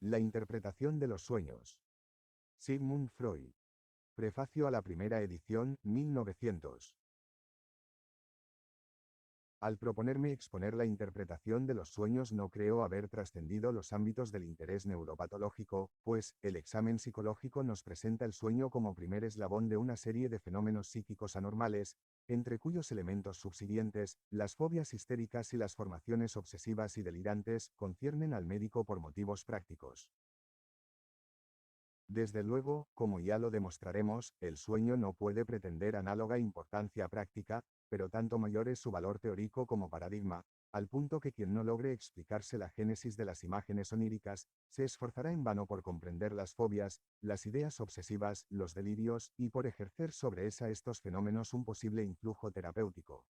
La interpretación de los sueños. Sigmund Freud. Prefacio a la primera edición, 1900. Al proponerme exponer la interpretación de los sueños no creo haber trascendido los ámbitos del interés neuropatológico, pues, el examen psicológico nos presenta el sueño como primer eslabón de una serie de fenómenos psíquicos anormales, entre cuyos elementos subsiguientes, las fobias histéricas y las formaciones obsesivas y delirantes, conciernen al médico por motivos prácticos. Desde luego, como ya lo demostraremos, el sueño no puede pretender análoga importancia práctica, pero tanto mayor es su valor teórico como paradigma, al punto que quien no logre explicarse la génesis de las imágenes oníricas, se esforzará en vano por comprender las fobias, las ideas obsesivas, los delirios, y por ejercer sobre estos fenómenos un posible influjo terapéutico.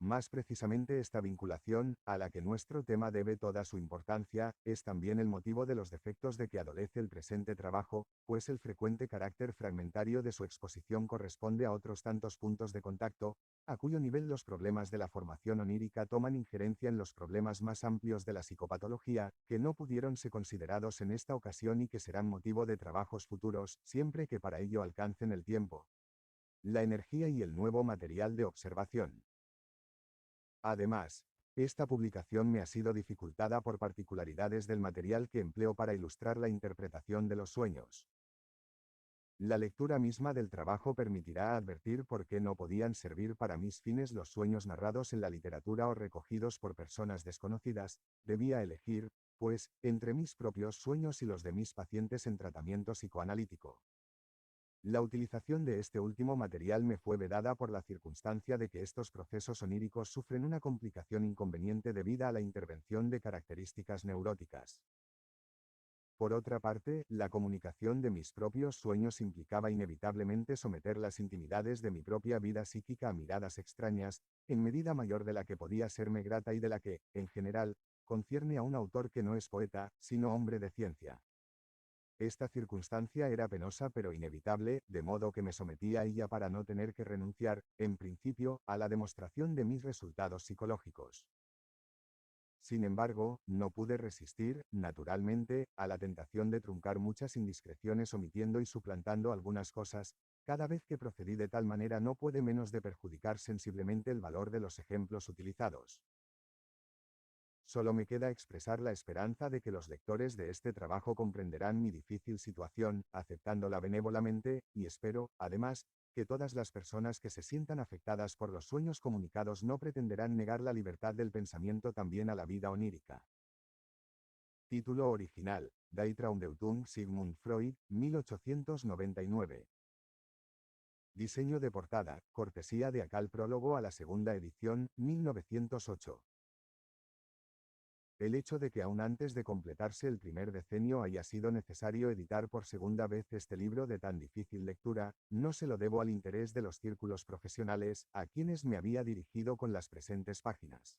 Más precisamente esta vinculación, a la que nuestro tema debe toda su importancia, es también el motivo de los defectos de que adolece el presente trabajo, pues el frecuente carácter fragmentario de su exposición corresponde a otros tantos puntos de contacto, a cuyo nivel los problemas de la formación onírica toman injerencia en los problemas más amplios de la psicopatología, que no pudieron ser considerados en esta ocasión y que serán motivo de trabajos futuros, siempre que para ello alcancen el tiempo, la energía y el nuevo material de observación. Además, esta publicación me ha sido dificultada por particularidades del material que empleo para ilustrar la interpretación de los sueños. La lectura misma del trabajo permitirá advertir por qué no podían servir para mis fines los sueños narrados en la literatura o recogidos por personas desconocidas. Debía elegir, pues, entre mis propios sueños y los de mis pacientes en tratamiento psicoanalítico. La utilización de este último material me fue vedada por la circunstancia de que estos procesos oníricos sufren una complicación inconveniente debida a la intervención de características neuróticas. Por otra parte, la comunicación de mis propios sueños implicaba inevitablemente someter las intimidades de mi propia vida psíquica a miradas extrañas, en medida mayor de la que podía serme grata y de la que, en general, concierne a un autor que no es poeta, sino hombre de ciencia. Esta circunstancia era penosa pero inevitable, de modo que me sometí a ella para no tener que renunciar, en principio, a la demostración de mis resultados psicológicos. Sin embargo, no pude resistir, naturalmente, a la tentación de truncar muchas indiscreciones omitiendo y suplantando algunas cosas. Cada vez que procedí de tal manera no puede menos de perjudicar sensiblemente el valor de los ejemplos utilizados. Solo me queda expresar la esperanza de que los lectores de este trabajo comprenderán mi difícil situación, aceptándola benévolamente, y espero, además, que todas las personas que se sientan afectadas por los sueños comunicados no pretenderán negar la libertad del pensamiento también a la vida onírica. Título original: Die Traumdeutung Sigmund Freud, 1899. Diseño de portada, cortesía de Acal. Prólogo a la segunda edición, 1908. El hecho de que aún antes de completarse el primer decenio haya sido necesario editar por segunda vez este libro de tan difícil lectura, no se lo debo al interés de los círculos profesionales, a quienes me había dirigido con las presentes páginas.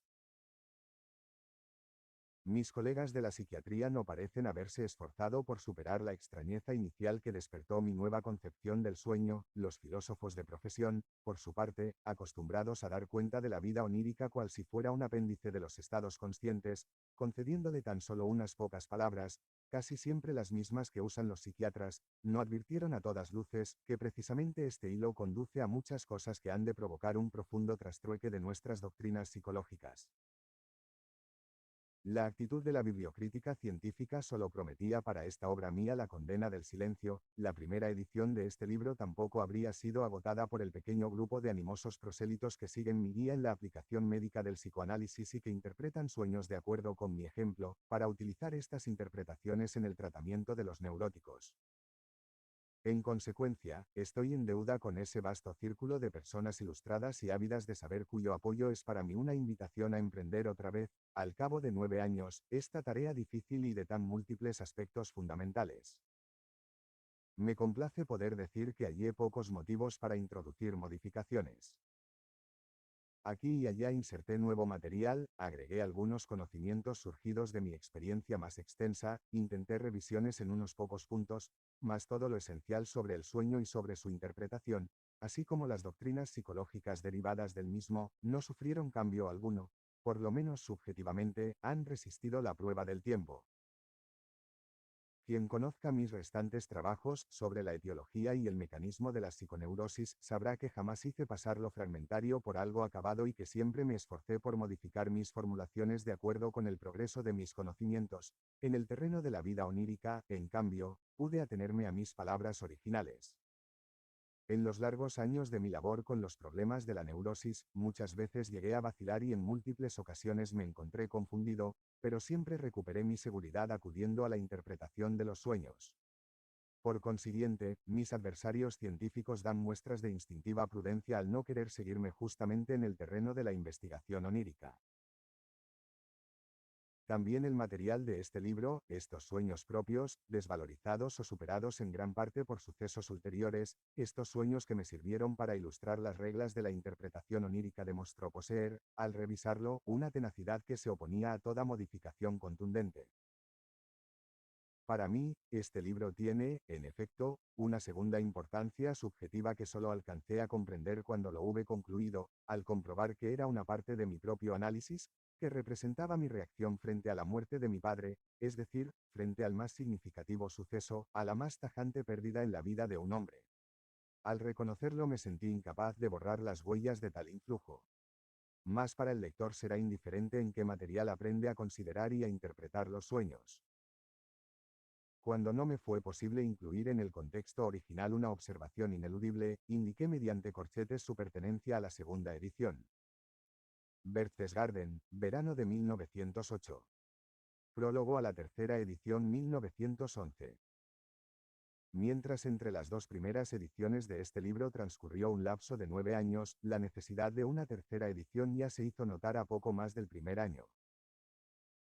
Mis colegas de la psiquiatría no parecen haberse esforzado por superar la extrañeza inicial que despertó mi nueva concepción del sueño. Los filósofos de profesión, por su parte, acostumbrados a dar cuenta de la vida onírica cual si fuera un apéndice de los estados conscientes, concediéndole tan solo unas pocas palabras, casi siempre las mismas que usan los psiquiatras, no advirtieron a todas luces que precisamente este hilo conduce a muchas cosas que han de provocar un profundo trastrueque de nuestras doctrinas psicológicas. La actitud de la bibliocrítica científica solo prometía para esta obra mía la condena del silencio. La primera edición de este libro tampoco habría sido agotada por el pequeño grupo de animosos prosélitos que siguen mi guía en la aplicación médica del psicoanálisis y que interpretan sueños de acuerdo con mi ejemplo, para utilizar estas interpretaciones en el tratamiento de los neuróticos. En consecuencia, estoy en deuda con ese vasto círculo de personas ilustradas y ávidas de saber cuyo apoyo es para mí una invitación a emprender otra vez, al cabo de 9 años, esta tarea difícil y de tan múltiples aspectos fundamentales. Me complace poder decir que hallé pocos motivos para introducir modificaciones. Aquí y allá inserté nuevo material, agregué algunos conocimientos surgidos de mi experiencia más extensa, intenté revisiones en unos pocos puntos, mas todo lo esencial sobre el sueño y sobre su interpretación, así como las doctrinas psicológicas derivadas del mismo, no sufrieron cambio alguno, por lo menos subjetivamente, han resistido la prueba del tiempo. Quien conozca mis restantes trabajos sobre la etiología y el mecanismo de la psiconeurosis sabrá que jamás hice pasar lo fragmentario por algo acabado y que siempre me esforcé por modificar mis formulaciones de acuerdo con el progreso de mis conocimientos. En el terreno de la vida onírica, en cambio, pude atenerme a mis palabras originales. En los largos años de mi labor con los problemas de la neurosis, muchas veces llegué a vacilar y en múltiples ocasiones me encontré confundido, pero siempre recuperé mi seguridad acudiendo a la interpretación de los sueños. Por consiguiente, mis adversarios científicos dan muestras de instintiva prudencia al no querer seguirme justamente en el terreno de la investigación onírica. También el material de este libro, estos sueños propios, desvalorizados o superados en gran parte por sucesos ulteriores, estos sueños que me sirvieron para ilustrar las reglas de la interpretación onírica demostró poseer, al revisarlo, una tenacidad que se oponía a toda modificación contundente. Para mí, este libro tiene, en efecto, una segunda importancia subjetiva que solo alcancé a comprender cuando lo hube concluido, al comprobar que era una parte de mi propio análisis, que representaba mi reacción frente a la muerte de mi padre, es decir, frente al más significativo suceso, a la más tajante pérdida en la vida de un hombre. Al reconocerlo me sentí incapaz de borrar las huellas de tal influjo. Más para el lector será indiferente en qué material aprende a considerar y a interpretar los sueños. Cuando no me fue posible incluir en el contexto original una observación ineludible, indiqué mediante corchetes su pertenencia a la segunda edición. Berchtesgaden, verano de 1908. Prólogo a la tercera edición 1911. Mientras entre las dos primeras ediciones de este libro transcurrió un lapso de 9 años, la necesidad de una tercera edición ya se hizo notar a poco más del primer año.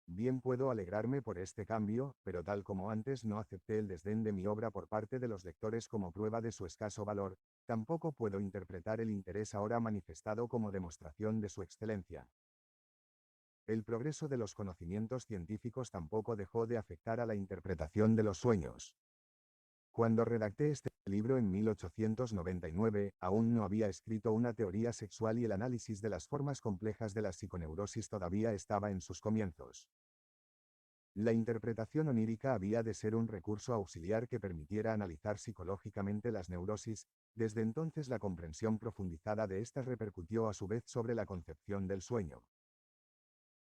Bien puedo alegrarme por este cambio, pero tal como antes no acepté el desdén de mi obra por parte de los lectores como prueba de su escaso valor, tampoco puedo interpretar el interés ahora manifestado como demostración de su excelencia. El progreso de los conocimientos científicos tampoco dejó de afectar a la interpretación de los sueños. Cuando redacté este libro en 1899, aún no había escrito una teoría sexual y el análisis de las formas complejas de la psiconeurosis todavía estaba en sus comienzos. La interpretación onírica había de ser un recurso auxiliar que permitiera analizar psicológicamente las neurosis. Desde entonces la comprensión profundizada de estas repercutió a su vez sobre la concepción del sueño.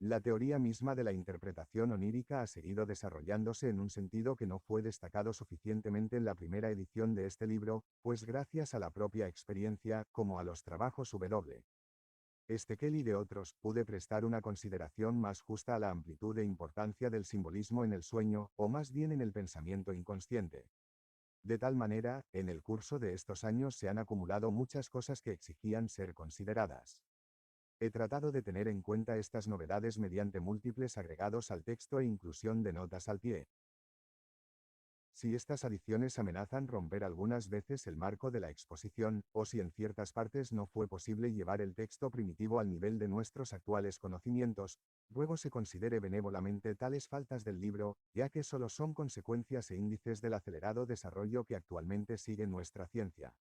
La teoría misma de la interpretación onírica ha seguido desarrollándose en un sentido que no fue destacado suficientemente en la primera edición de este libro, pues gracias a la propia experiencia, como a los trabajos W. Kelly y de otros, pude prestar una consideración más justa a la amplitud e importancia del simbolismo en el sueño, o más bien en el pensamiento inconsciente. De tal manera, en el curso de estos años se han acumulado muchas cosas que exigían ser consideradas. He tratado de tener en cuenta estas novedades mediante múltiples agregados al texto e inclusión de notas al pie. Si estas adiciones amenazan romper algunas veces el marco de la exposición, o si en ciertas partes no fue posible llevar el texto primitivo al nivel de nuestros actuales conocimientos, ruego se considere benévolamente tales faltas del libro, ya que solo son consecuencias e índices del acelerado desarrollo que actualmente sigue nuestra ciencia.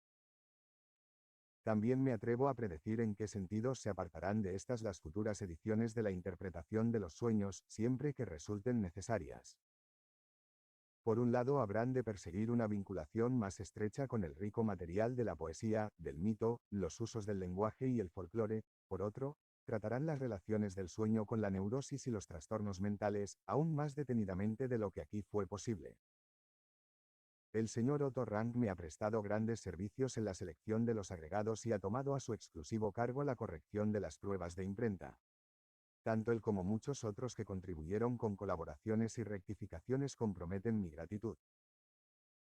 También me atrevo a predecir en qué sentido se apartarán de estas las futuras ediciones de la interpretación de los sueños, siempre que resulten necesarias. Por un lado habrán de perseguir una vinculación más estrecha con el rico material de la poesía, del mito, los usos del lenguaje y el folclore. Por otro, tratarán las relaciones del sueño con la neurosis y los trastornos mentales, aún más detenidamente de lo que aquí fue posible. El señor Otto Rank me ha prestado grandes servicios en la selección de los agregados y ha tomado a su exclusivo cargo la corrección de las pruebas de imprenta. Tanto él como muchos otros que contribuyeron con colaboraciones y rectificaciones comprometen mi gratitud.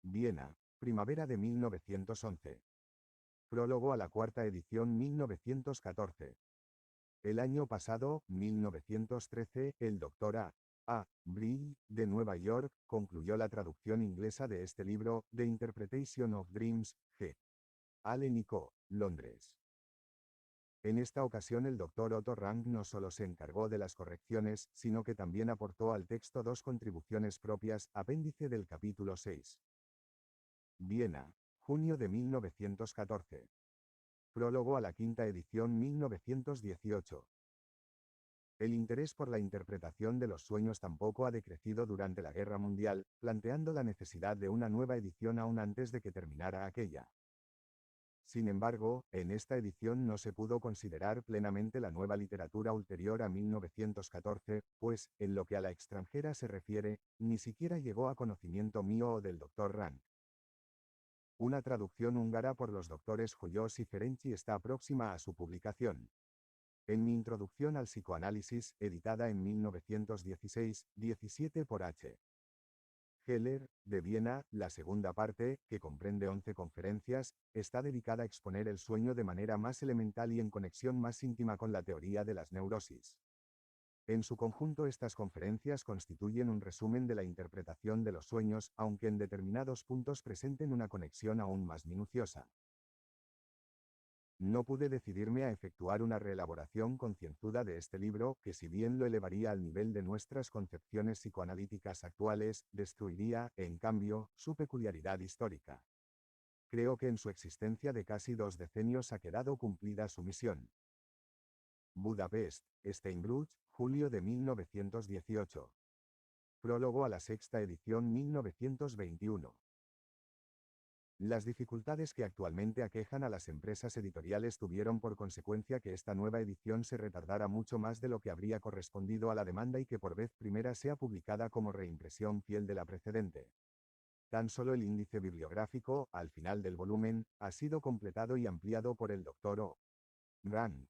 Viena, primavera de 1911. Prólogo a la cuarta edición 1914. El año pasado, 1913, el Dr. A. Brill, de Nueva York, concluyó la traducción inglesa de este libro, The Interpretation of Dreams, G. Allen y Co., Londres. En esta ocasión el Dr. Otto Rank no solo se encargó de las correcciones, sino que también aportó al texto dos contribuciones propias, apéndice del capítulo 6. Viena, junio de 1914. Prólogo a la quinta edición 1918. El interés por la interpretación de los sueños tampoco ha decrecido durante la Guerra Mundial, planteando la necesidad de una nueva edición aún antes de que terminara aquella. Sin embargo, en esta edición no se pudo considerar plenamente la nueva literatura ulterior a 1914, pues, en lo que a la extranjera se refiere, ni siquiera llegó a conocimiento mío o del Dr. Rank. Una traducción húngara por los doctores Hoyos y Ferenczi está próxima a su publicación. En mi introducción al psicoanálisis, editada en 1916, 17 por H. Heller, de Viena, la segunda parte, que comprende 11 conferencias, está dedicada a exponer el sueño de manera más elemental y en conexión más íntima con la teoría de las neurosis. En su conjunto, estas conferencias constituyen un resumen de la interpretación de los sueños, aunque en determinados puntos presenten una conexión aún más minuciosa. No pude decidirme a efectuar una reelaboración concienzuda de este libro, que si bien lo elevaría al nivel de nuestras concepciones psicoanalíticas actuales, destruiría, en cambio, su peculiaridad histórica. Creo que en su existencia de casi 2 decenios ha quedado cumplida su misión. Budapest, Steinbrück, julio de 1918. Prólogo a la sexta edición 1921. Las dificultades que actualmente aquejan a las empresas editoriales tuvieron por consecuencia que esta nueva edición se retardara mucho más de lo que habría correspondido a la demanda y que por vez primera sea publicada como reimpresión fiel de la precedente. Tan solo el índice bibliográfico, al final del volumen, ha sido completado y ampliado por el Dr. O. Rank.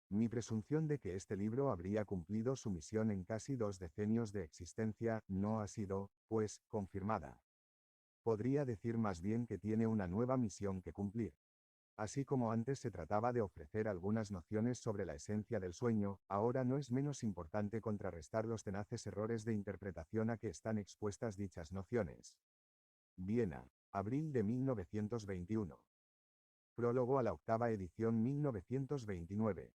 Mi presunción de que este libro habría cumplido su misión en casi 2 decenios de existencia no ha sido, pues, confirmada. Podría decir más bien que tiene una nueva misión que cumplir. Así como antes se trataba de ofrecer algunas nociones sobre la esencia del sueño, ahora no es menos importante contrarrestar los tenaces errores de interpretación a que están expuestas dichas nociones. Viena, abril de 1921. Prólogo a la octava edición 1929.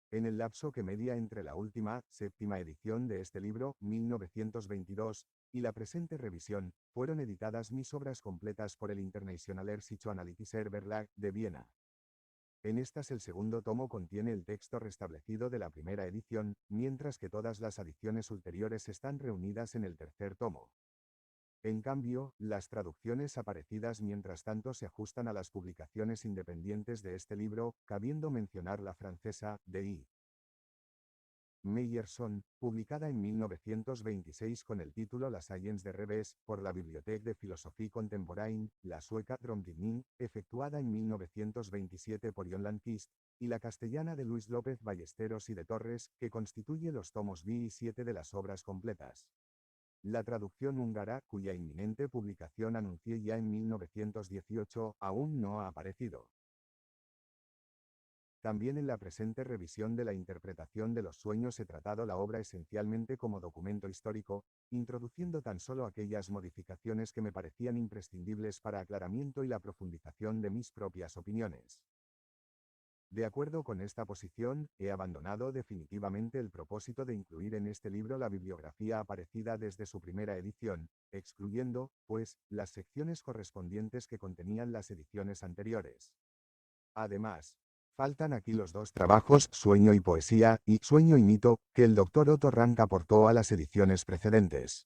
En el lapso que media entre la última, séptima edición de este libro, 1922, y la presente revisión, fueron editadas mis obras completas por el Internationaler Psychoanalytischer Verlag, de Viena. En estas el segundo tomo contiene el texto restablecido de la primera edición, mientras que todas las adiciones ulteriores están reunidas en el tercer tomo. En cambio, las traducciones aparecidas mientras tanto se ajustan a las publicaciones independientes de este libro, cabiendo mencionar la francesa, de I. Meyerson, publicada en 1926 con el título La Science de Revés, por la Bibliothèque de Philosophie Contemporaine, la sueca Drömdigning, efectuada en 1927 por John Landquist, y la castellana de Luis López Ballesteros y de Torres, que constituye los tomos B y 7 de las obras completas. La traducción húngara, cuya inminente publicación anuncié ya en 1918, aún no ha aparecido. También en la presente revisión de la interpretación de los sueños he tratado la obra esencialmente como documento histórico, introduciendo tan solo aquellas modificaciones que me parecían imprescindibles para aclaramiento y la profundización de mis propias opiniones. De acuerdo con esta posición, he abandonado definitivamente el propósito de incluir en este libro la bibliografía aparecida desde su primera edición, excluyendo, pues, las secciones correspondientes que contenían las ediciones anteriores. Además, faltan aquí los 2 trabajos, Sueño y Poesía, y Sueño y Mito, que el Dr. Otto Rank aportó a las ediciones precedentes.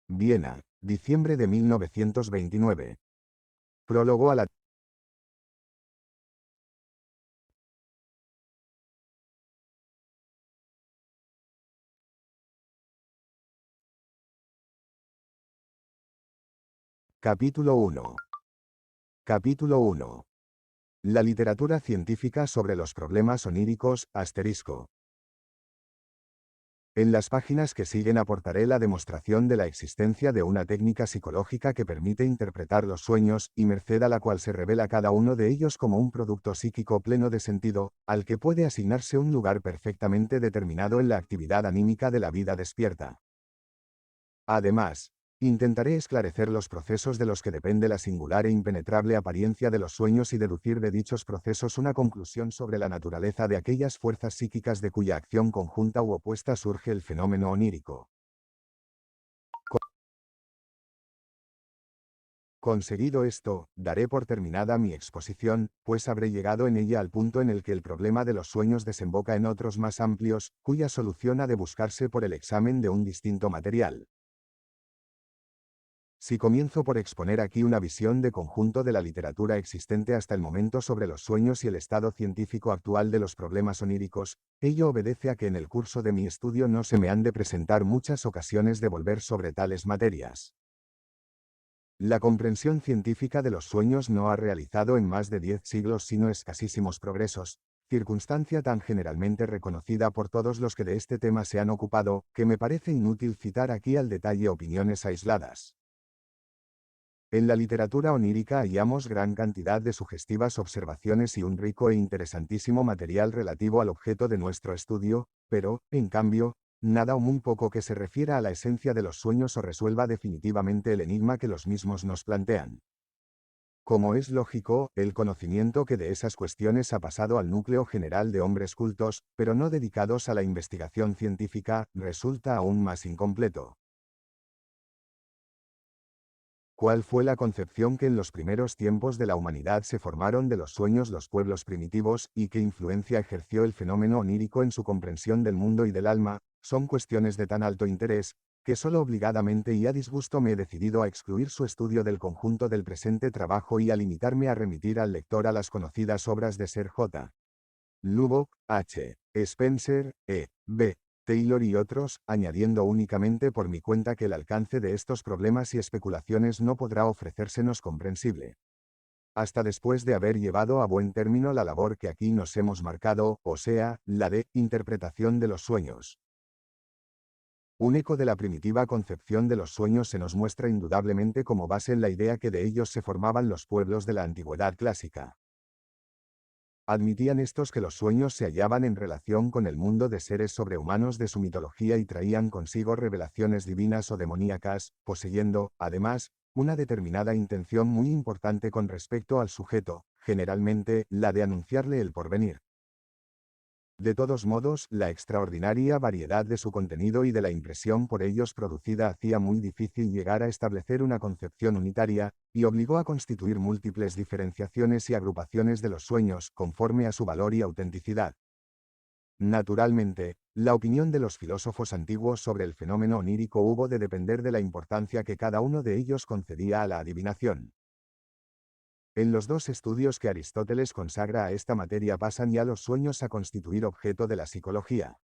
Viena, diciembre de 1929. Prólogo a la Capítulo 1. Capítulo 1. La literatura científica sobre los problemas oníricos, asterisco. En las páginas que siguen aportaré la demostración de la existencia de una técnica psicológica que permite interpretar los sueños, y merced a la cual se revela cada uno de ellos como un producto psíquico pleno de sentido, al que puede asignarse un lugar perfectamente determinado en la actividad anímica de la vida despierta. Además, intentaré esclarecer los procesos de los que depende la singular e impenetrable apariencia de los sueños y deducir de dichos procesos una conclusión sobre la naturaleza de aquellas fuerzas psíquicas de cuya acción conjunta u opuesta surge el fenómeno onírico. Conseguido esto, daré por terminada mi exposición, pues habré llegado en ella al punto en el que el problema de los sueños desemboca en otros más amplios, cuya solución ha de buscarse por el examen de un distinto material. Si comienzo por exponer aquí una visión de conjunto de la literatura existente hasta el momento sobre los sueños y el estado científico actual de los problemas oníricos, ello obedece a que en el curso de mi estudio no se me han de presentar muchas ocasiones de volver sobre tales materias. La comprensión científica de los sueños no ha realizado en más de 10 siglos sino escasísimos progresos, circunstancia tan generalmente reconocida por todos los que de este tema se han ocupado, que me parece inútil citar aquí al detalle opiniones aisladas. En la literatura onírica hallamos gran cantidad de sugestivas observaciones y un rico e interesantísimo material relativo al objeto de nuestro estudio, pero, en cambio, nada o muy poco que se refiera a la esencia de los sueños o resuelva definitivamente el enigma que los mismos nos plantean. Como es lógico, el conocimiento que de esas cuestiones ha pasado al núcleo general de hombres cultos, pero no dedicados a la investigación científica, resulta aún más incompleto. ¿Cuál fue la concepción que en los primeros tiempos de la humanidad se formaron de los sueños los pueblos primitivos, y qué influencia ejerció el fenómeno onírico en su comprensión del mundo y del alma? Son cuestiones de tan alto interés, que solo obligadamente y a disgusto me he decidido a excluir su estudio del conjunto del presente trabajo y a limitarme a remitir al lector a las conocidas obras de Sir J. Lubbock, H. Spencer, E. B. Taylor y otros, añadiendo únicamente por mi cuenta que el alcance de estos problemas y especulaciones no podrá ofrecérsenos comprensible hasta después de haber llevado a buen término la labor que aquí nos hemos marcado, o sea, la de interpretación de los sueños. Un eco de la primitiva concepción de los sueños se nos muestra indudablemente como base en la idea que de ellos se formaban los pueblos de la antigüedad clásica. Admitían estos que los sueños se hallaban en relación con el mundo de seres sobrehumanos de su mitología y traían consigo revelaciones divinas o demoníacas, poseyendo, además, una determinada intención muy importante con respecto al sujeto, generalmente, la de anunciarle el porvenir. De todos modos, la extraordinaria variedad de su contenido y de la impresión por ellos producida hacía muy difícil llegar a establecer una concepción unitaria, y obligó a constituir múltiples diferenciaciones y agrupaciones de los sueños, conforme a su valor y autenticidad. Naturalmente, la opinión de los filósofos antiguos sobre el fenómeno onírico hubo de depender de la importancia que cada uno de ellos concedía a la adivinación. En los dos estudios que Aristóteles consagra a esta materia pasan ya los sueños a constituir objeto de la psicología.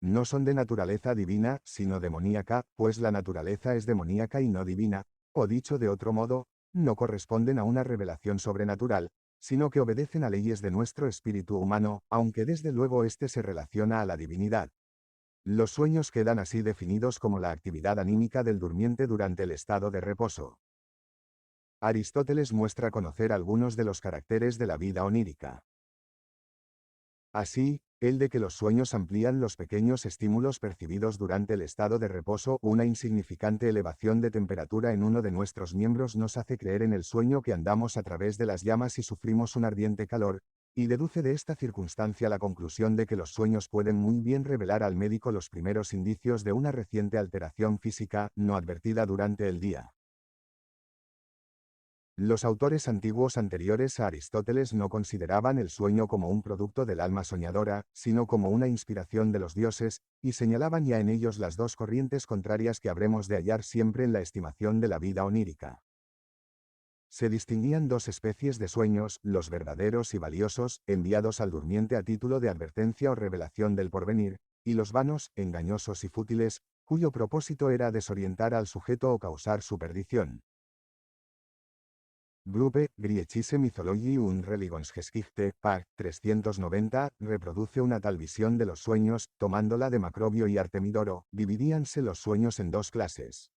No son de naturaleza divina, sino demoníaca, pues la naturaleza es demoníaca y no divina, o dicho de otro modo, no corresponden a una revelación sobrenatural, sino que obedecen a leyes de nuestro espíritu humano, aunque desde luego éste se relaciona a la divinidad. Los sueños quedan así definidos como la actividad anímica del durmiente durante el estado de reposo. Aristóteles muestra conocer algunos de los caracteres de la vida onírica. Así, el de que los sueños amplían los pequeños estímulos percibidos durante el estado de reposo, una insignificante elevación de temperatura en uno de nuestros miembros nos hace creer en el sueño que andamos a través de las llamas y sufrimos un ardiente calor, y deduce de esta circunstancia la conclusión de que los sueños pueden muy bien revelar al médico los primeros indicios de una reciente alteración física, no advertida durante el día. Los autores antiguos anteriores a Aristóteles no consideraban el sueño como un producto del alma soñadora, sino como una inspiración de los dioses, y señalaban ya en ellos las dos corrientes contrarias que habremos de hallar siempre en la estimación de la vida onírica. Se distinguían dos especies de sueños, los verdaderos y valiosos, enviados al durmiente a título de advertencia o revelación del porvenir, y los vanos, engañosos y fútiles, cuyo propósito era desorientar al sujeto o causar su perdición. Gruppe, Griechische Mythologie und Religionsgeschichte, par. 390, reproduce una tal visión de los sueños, tomándola de Macrobio y Artemidoro, dividíanse los sueños en dos clases.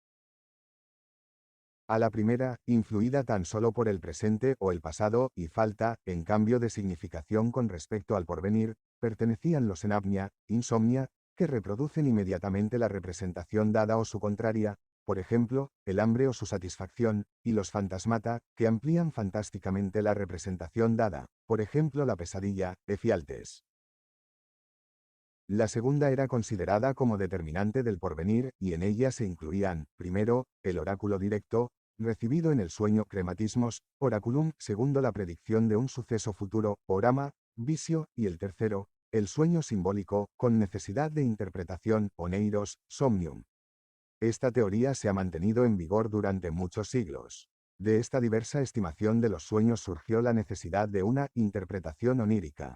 A la primera, influida tan solo por el presente o el pasado, y falta, en cambio de significación con respecto al porvenir, pertenecían los enapnia, insomnia, que reproducen inmediatamente la representación dada o su contraria, por ejemplo, el hambre o su satisfacción, y los fantasmata, que amplían fantásticamente la representación dada, por ejemplo la pesadilla, efialtes. La segunda era considerada como determinante del porvenir, y en ella se incluían, primero, el oráculo directo, recibido en el sueño crematismos, oraculum, segundo la predicción de un suceso futuro, orama, visio, y el tercero, el sueño simbólico, con necesidad de interpretación, oneiros, somnium. Esta teoría se ha mantenido en vigor durante muchos siglos. De esta diversa estimación de los sueños surgió la necesidad de una interpretación onírica.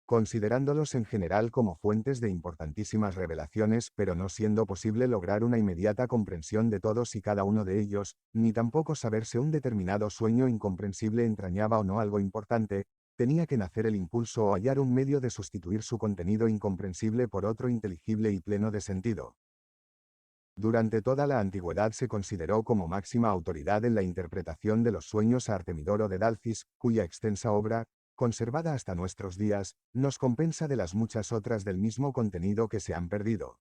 Considerándolos en general como fuentes de importantísimas revelaciones, pero no siendo posible lograr una inmediata comprensión de todos y cada uno de ellos, ni tampoco saber si un determinado sueño incomprensible entrañaba o no algo importante, tenía que nacer el impulso o hallar un medio de sustituir su contenido incomprensible por otro inteligible y pleno de sentido. Durante toda la antigüedad se consideró como máxima autoridad en la interpretación de los sueños a Artemidoro de Dalcis, cuya extensa obra, conservada hasta nuestros días, nos compensa de las muchas otras del mismo contenido que se han perdido.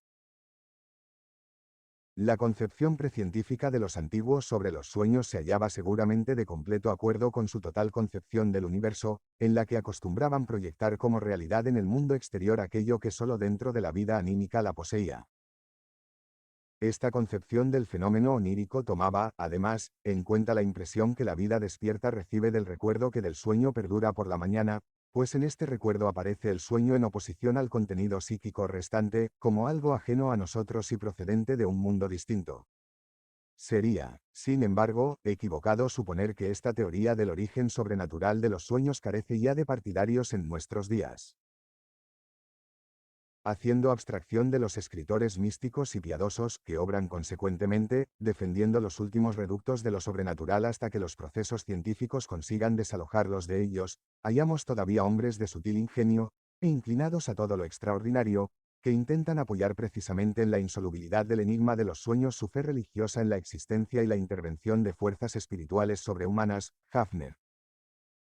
La concepción precientífica de los antiguos sobre los sueños se hallaba seguramente de completo acuerdo con su total concepción del universo, en la que acostumbraban proyectar como realidad en el mundo exterior aquello que solo dentro de la vida anímica la poseía. Esta concepción del fenómeno onírico tomaba, además, en cuenta la impresión que la vida despierta recibe del recuerdo que del sueño perdura por la mañana, pues en este recuerdo aparece el sueño en oposición al contenido psíquico restante, como algo ajeno a nosotros y procedente de un mundo distinto. Sería, sin embargo, equivocado suponer que esta teoría del origen sobrenatural de los sueños carece ya de partidarios en nuestros días. Haciendo abstracción de los escritores místicos y piadosos que obran consecuentemente, defendiendo los últimos reductos de lo sobrenatural hasta que los procesos científicos consigan desalojarlos de ellos, hallamos todavía hombres de sutil ingenio, e inclinados a todo lo extraordinario, que intentan apoyar precisamente en la insolubilidad del enigma de los sueños su fe religiosa en la existencia y la intervención de fuerzas espirituales sobrehumanas. Hafner.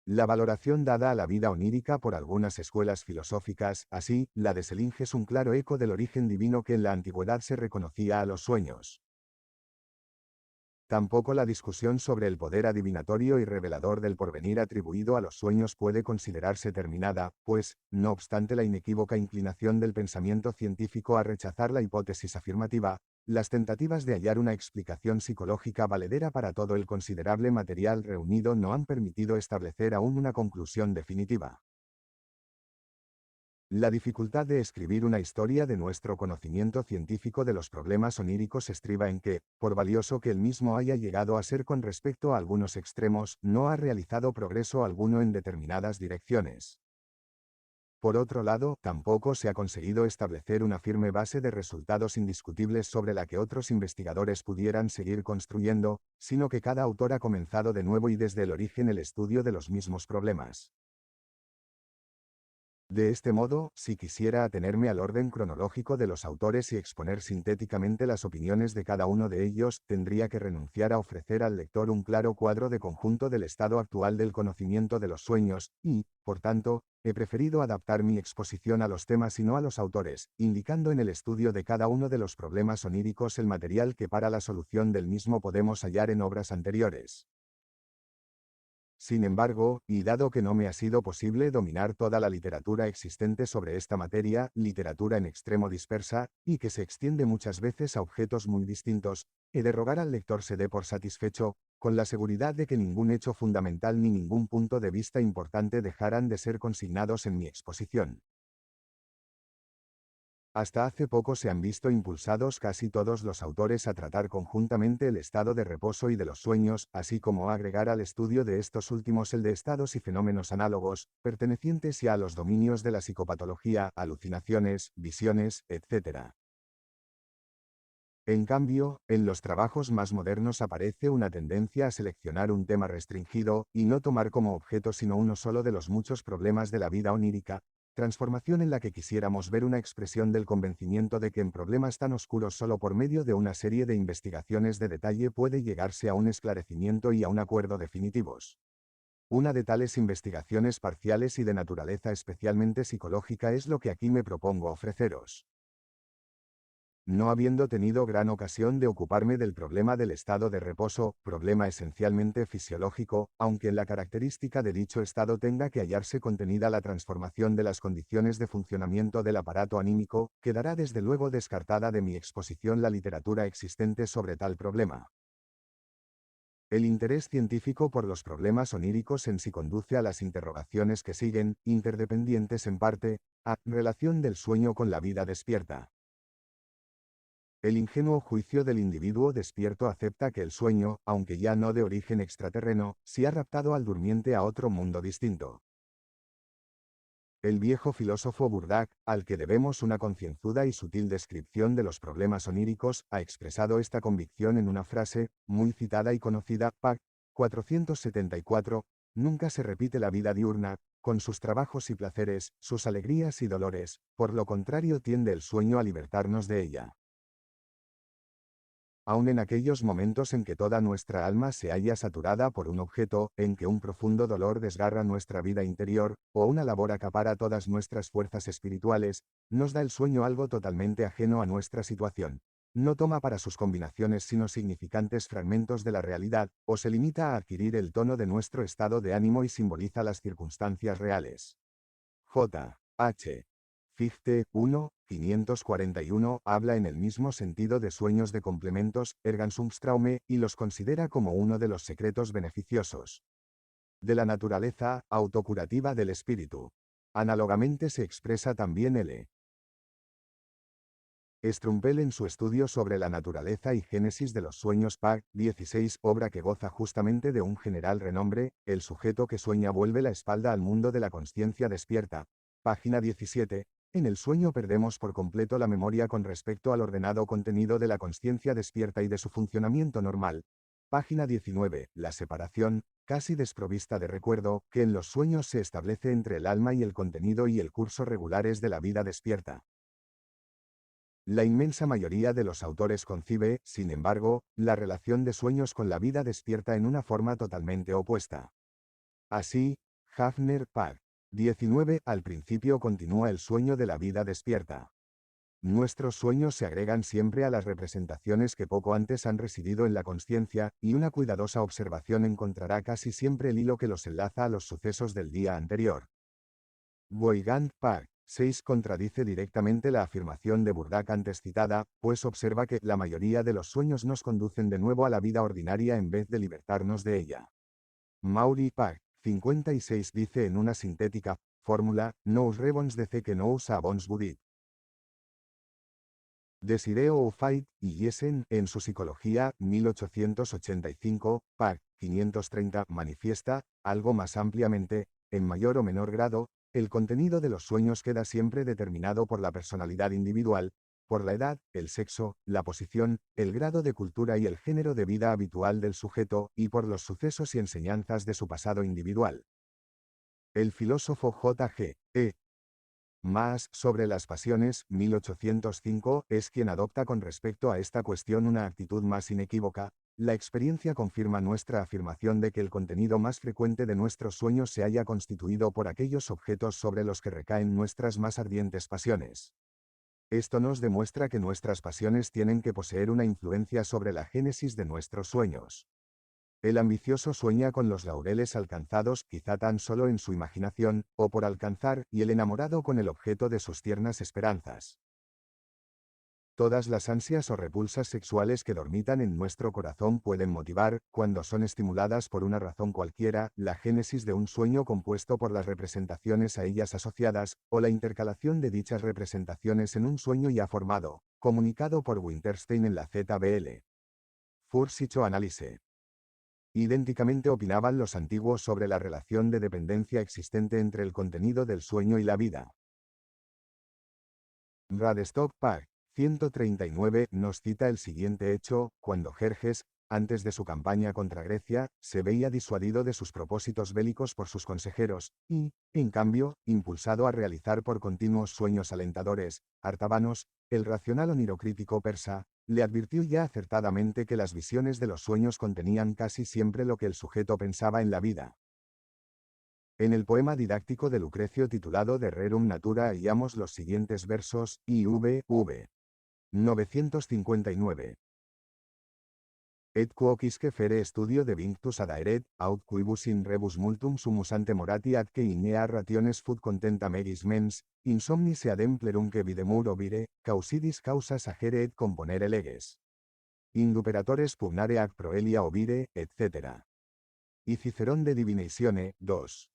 La valoración dada a la vida onírica por algunas escuelas filosóficas, así, la de Selinge, es un claro eco del origen divino que en la antigüedad se reconocía a los sueños. Tampoco la discusión sobre el poder adivinatorio y revelador del porvenir atribuido a los sueños puede considerarse terminada, pues, no obstante la inequívoca inclinación del pensamiento científico a rechazar la hipótesis afirmativa, las tentativas de hallar una explicación psicológica valedera para todo el considerable material reunido no han permitido establecer aún una conclusión definitiva. La dificultad de escribir una historia de nuestro conocimiento científico de los problemas oníricos estriba en que, por valioso que el mismo haya llegado a ser con respecto a algunos extremos, no ha realizado progreso alguno en determinadas direcciones. Por otro lado, tampoco se ha conseguido establecer una firme base de resultados indiscutibles sobre la que otros investigadores pudieran seguir construyendo, sino que cada autor ha comenzado de nuevo y desde el origen el estudio de los mismos problemas. De este modo, si quisiera atenerme al orden cronológico de los autores y exponer sintéticamente las opiniones de cada uno de ellos, tendría que renunciar a ofrecer al lector un claro cuadro de conjunto del estado actual del conocimiento de los sueños, y, por tanto, he preferido adaptar mi exposición a los temas y no a los autores, indicando en el estudio de cada uno de los problemas oníricos el material que para la solución del mismo podemos hallar en obras anteriores. Sin embargo, y dado que no me ha sido posible dominar toda la literatura existente sobre esta materia, literatura en extremo dispersa, y que se extiende muchas veces a objetos muy distintos, he de rogar al lector se dé por satisfecho, con la seguridad de que ningún hecho fundamental ni ningún punto de vista importante dejarán de ser consignados en mi exposición. Hasta hace poco se han visto impulsados casi todos los autores a tratar conjuntamente el estado de reposo y de los sueños, así como a agregar al estudio de estos últimos el de estados y fenómenos análogos, pertenecientes ya a los dominios de la psicopatología, alucinaciones, visiones, etc. En cambio, en los trabajos más modernos aparece una tendencia a seleccionar un tema restringido, y no tomar como objeto sino uno solo de los muchos problemas de la vida onírica, transformación en la que quisiéramos ver una expresión del convencimiento de que en problemas tan oscuros solo por medio de una serie de investigaciones de detalle puede llegarse a un esclarecimiento y a un acuerdo definitivos. Una de tales investigaciones parciales y de naturaleza especialmente psicológica es lo que aquí me propongo ofreceros. No habiendo tenido gran ocasión de ocuparme del problema del estado de reposo, problema esencialmente fisiológico, aunque en la característica de dicho estado tenga que hallarse contenida la transformación de las condiciones de funcionamiento del aparato anímico, quedará desde luego descartada de mi exposición la literatura existente sobre tal problema. El interés científico por los problemas oníricos en sí conduce a las interrogaciones que siguen, interdependientes en parte, a relación del sueño con la vida despierta. El ingenuo juicio del individuo despierto acepta que el sueño, aunque ya no de origen extraterreno, sí ha raptado al durmiente a otro mundo distinto. El viejo filósofo Burdak, al que debemos una concienzuda y sutil descripción de los problemas oníricos, ha expresado esta convicción en una frase, muy citada y conocida, p. 474, nunca se repite la vida diurna, con sus trabajos y placeres, sus alegrías y dolores, por lo contrario tiende el sueño a libertarnos de ella. Aun en aquellos momentos en que toda nuestra alma se halla saturada por un objeto, en que un profundo dolor desgarra nuestra vida interior, o una labor acapara todas nuestras fuerzas espirituales, nos da el sueño algo totalmente ajeno a nuestra situación. No toma para sus combinaciones sino significantes fragmentos de la realidad, o se limita a adquirir el tono de nuestro estado de ánimo y simboliza las circunstancias reales. J. H. Fichte, 1, 541, habla en el mismo sentido de sueños de complementos, Erganzungstraume, y los considera como uno de los secretos beneficiosos de la naturaleza autocurativa del espíritu. Análogamente se expresa también L. Strumpel en su estudio sobre la naturaleza y génesis de los sueños p. 16, obra que goza justamente de un general renombre, el sujeto que sueña vuelve la espalda al mundo de la consciencia despierta. Página 17. En el sueño perdemos por completo la memoria con respecto al ordenado contenido de la consciencia despierta y de su funcionamiento normal. Página 19. La separación, casi desprovista de recuerdo, que en los sueños se establece entre el alma y el contenido y el curso regulares de la vida despierta. La inmensa mayoría de los autores concibe, sin embargo, la relación de sueños con la vida despierta en una forma totalmente opuesta. Así, Hafner, Pag. 19. Al principio continúa el sueño de la vida despierta. Nuestros sueños se agregan siempre a las representaciones que poco antes han residido en la consciencia, y una cuidadosa observación encontrará casi siempre el hilo que los enlaza a los sucesos del día anterior. Weigand, Pag. 6 contradice directamente la afirmación de Burdak antes citada, pues observa que la mayoría de los sueños nos conducen de nuevo a la vida ordinaria en vez de libertarnos de ella. Maury, Pag. 56 dice en una sintética fórmula, nous revons de ce que nous avons budit. Desiree Fight y Yesen, en su Psicología, 1885, Pag. 530, manifiesta, algo más ampliamente, en mayor o menor grado, el contenido de los sueños queda siempre determinado por la personalidad individual, por la edad, el sexo, la posición, el grado de cultura y el género de vida habitual del sujeto, y por los sucesos y enseñanzas de su pasado individual. El filósofo J. G. E. Más, sobre las pasiones, 1805, es quien adopta con respecto a esta cuestión una actitud más inequívoca. La experiencia confirma nuestra afirmación de que el contenido más frecuente de nuestros sueños se haya constituido por aquellos objetos sobre los que recaen nuestras más ardientes pasiones. Esto nos demuestra que nuestras pasiones tienen que poseer una influencia sobre la génesis de nuestros sueños. El ambicioso sueña con los laureles alcanzados, quizá tan solo en su imaginación, o por alcanzar, y el enamorado con el objeto de sus tiernas esperanzas. Todas las ansias o repulsas sexuales que dormitan en nuestro corazón pueden motivar, cuando son estimuladas por una razón cualquiera, la génesis de un sueño compuesto por las representaciones a ellas asociadas, o la intercalación de dichas representaciones en un sueño ya formado, comunicado por Winterstein en la ZBL. Psychoanalyse. Idénticamente opinaban los antiguos sobre la relación de dependencia existente entre el contenido del sueño y la vida. Radstock, Pag. 139, nos cita el siguiente hecho, cuando Jerjes, antes de su campaña contra Grecia, se veía disuadido de sus propósitos bélicos por sus consejeros, y, en cambio, impulsado a realizar por continuos sueños alentadores, Artabanos, el racional onirocrítico persa, le advirtió ya acertadamente que las visiones de los sueños contenían casi siempre lo que el sujeto pensaba en la vida. En el poema didáctico de Lucrecio titulado De Rerum Natura hallamos los siguientes versos, IV. 959. Et quoquisque fere studio de vinctus adaeret, aut quibus in rebus multum sumus ante morati atque inea rationes fut contenta megis mens, insomnis eadem plerumque videmur obire, causidis causas agere et componere leges. Induperatores pugnare ac proelia ovire, etc. Y Cicerón de Divinatione, 2.